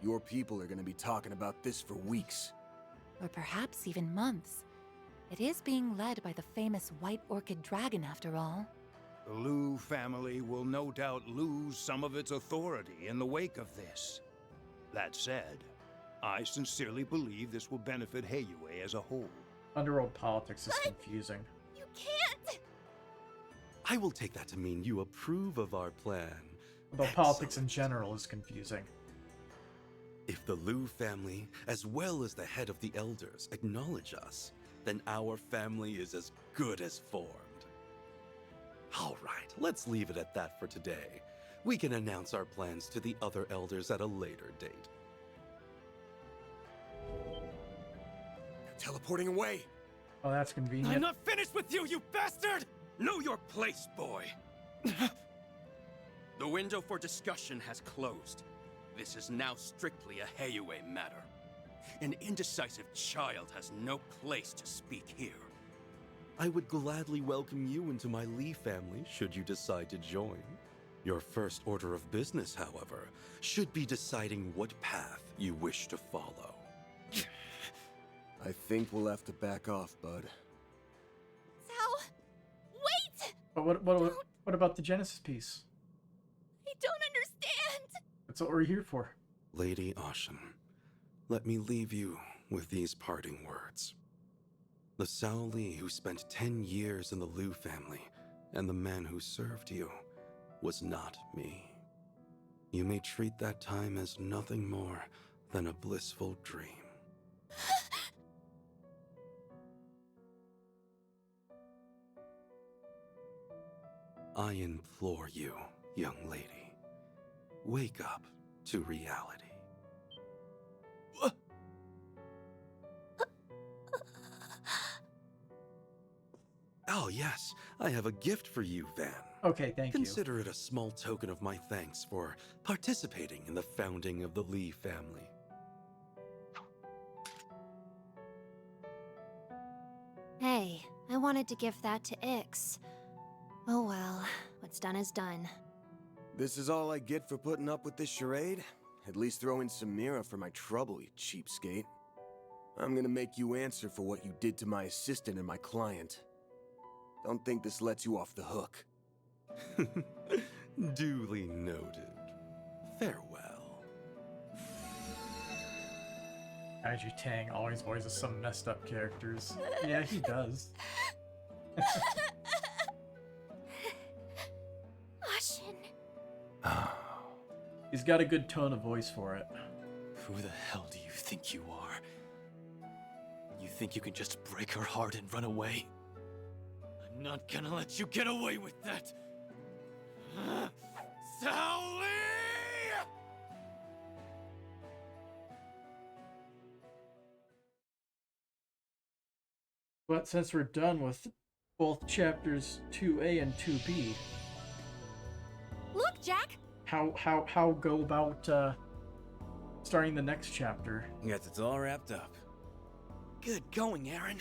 Your people are going to be talking about this for weeks. Or perhaps even months. It is being led by the famous White Orchid Dragon, after all. The Liu family will no doubt lose some of its authority in the wake of this. That said, I sincerely believe this will benefit Heiyue as a whole. Underworld politics is confusing. You can't! I will take that to mean you approve of our plan. Although politics in general is confusing. If the Liu family, as well as the head of the elders, acknowledge us, then our family is as good as formed. All right, let's leave it at that for today. We can announce our plans to the other elders at a later date. They're teleporting away. Oh, that's convenient. I'm not finished with you, you bastard! Know your place, boy! The window for discussion has closed. This is now strictly a Heiyue matter. An indecisive child has no place to speak here. I would gladly welcome you into my Li family should you decide to join. Your first order of business, however, should be deciding what path you wish to follow. I think we'll have to back off, bud. Sao! Wait! But what about the Genesis piece? I don't understand! That's what we're here for. Lady Ashen, let me leave you with these parting words. The Sao Li who spent 10 years in the Liu family and the man who served you was not me. You may treat that time as nothing more than a blissful dream. I implore you, young lady, wake up to reality. Oh yes, I have a gift for you, Van. Okay, thank you. Consider it a small token of my thanks for participating in the founding of the Li family. Hey, I wanted to give that to Ix. Oh well, what's done is done. This is all I get for putting up with this charade? At least throw in some Mira for my trouble, you cheapskate. I'm gonna make you answer for what you did to my assistant and my client. Don't think this lets you off the hook. Duly noted. Farewell. Kaiju Tang always voices some messed up characters. Yeah, he does. Ashin. He's got a good tone of voice for it. Who the hell do you think you are? You think you can just break her heart and run away? I'm not gonna let you get away with that! Sally! But since we're done with both chapters 2A and 2B, Look, Jack! how go about starting the next chapter? Guess it's all wrapped up. Good going, Aaron.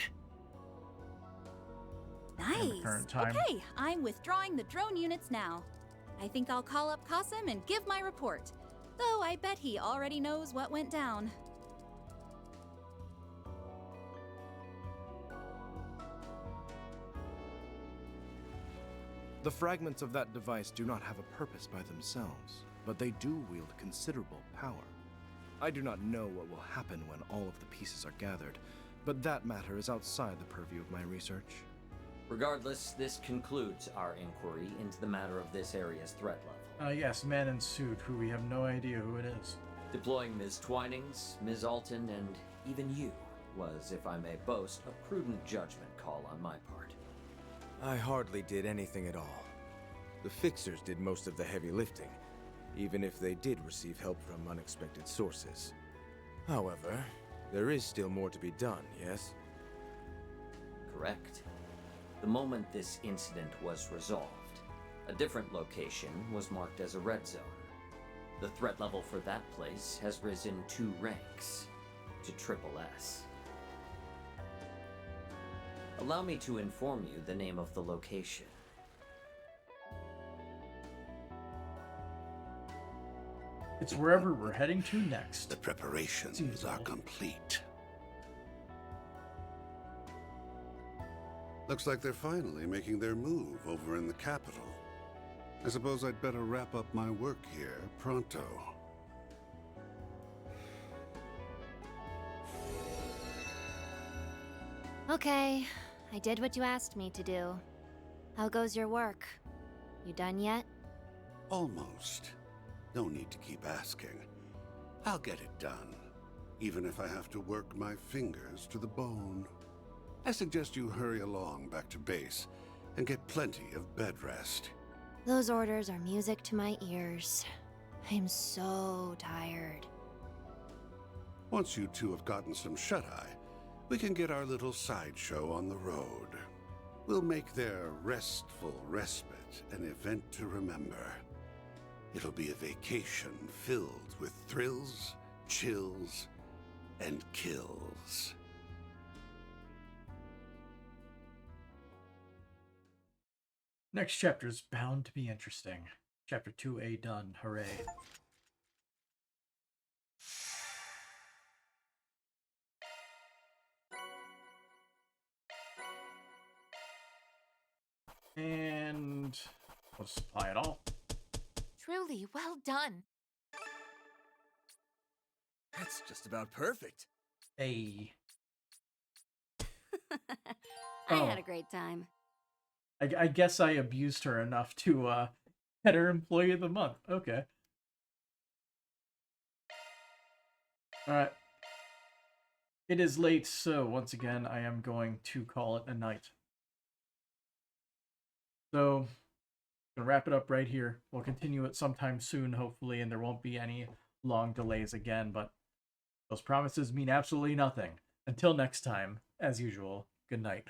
Nice. Current time. Okay, I'm withdrawing the drone units now. I think I'll call up Qasim and give my report. Though I bet he already knows what went down. The fragments of that device do not have a purpose by themselves, but they do wield considerable power. I do not know what will happen when all of the pieces are gathered, but that matter is outside the purview of my research. Regardless, this concludes our inquiry into the matter of this area's threat level. Yes, man in suit, who we have no idea who it is. Deploying Ms. Twinings, Ms. Alton, and even you was, if I may boast, a prudent judgment call on my part. I hardly did anything at all. The fixers did most of the heavy lifting, even if they did receive help from unexpected sources. However, there is still more to be done, yes? Correct. The moment this incident was resolved, a different location was marked as a red zone. The threat level for that place has risen 2 ranks to SSS. Allow me to inform you the name of the location. It's wherever we're heading to next. The preparations are complete. Looks like they're finally making their move over in the capital. I suppose I'd better wrap up my work here pronto. Okay, I did what you asked me to do. How goes your work? You done yet? Almost. No need to keep asking. I'll get it done, even if I have to work my fingers to the bone. I suggest you hurry along back to base and get plenty of bed rest. Those orders are music to my ears. I'm so tired. Once you two have gotten some shut-eye, we can get our little sideshow on the road. We'll make their restful respite an event to remember. It'll be a vacation filled with thrills, chills, and kills. Next chapter is bound to be interesting. Chapter 2A done. Hooray. And we'll supply it all. Truly, well done. That's just about perfect. Hey. I had a great time. I guess I abused her enough to get her Employee of the Month. Okay. Alright. It is late, so once again, I am going to call it a night. So, I'm gonna wrap it up right here. We'll continue it sometime soon, hopefully, and there won't be any long delays again, but those promises mean absolutely nothing. Until next time, as usual, good night.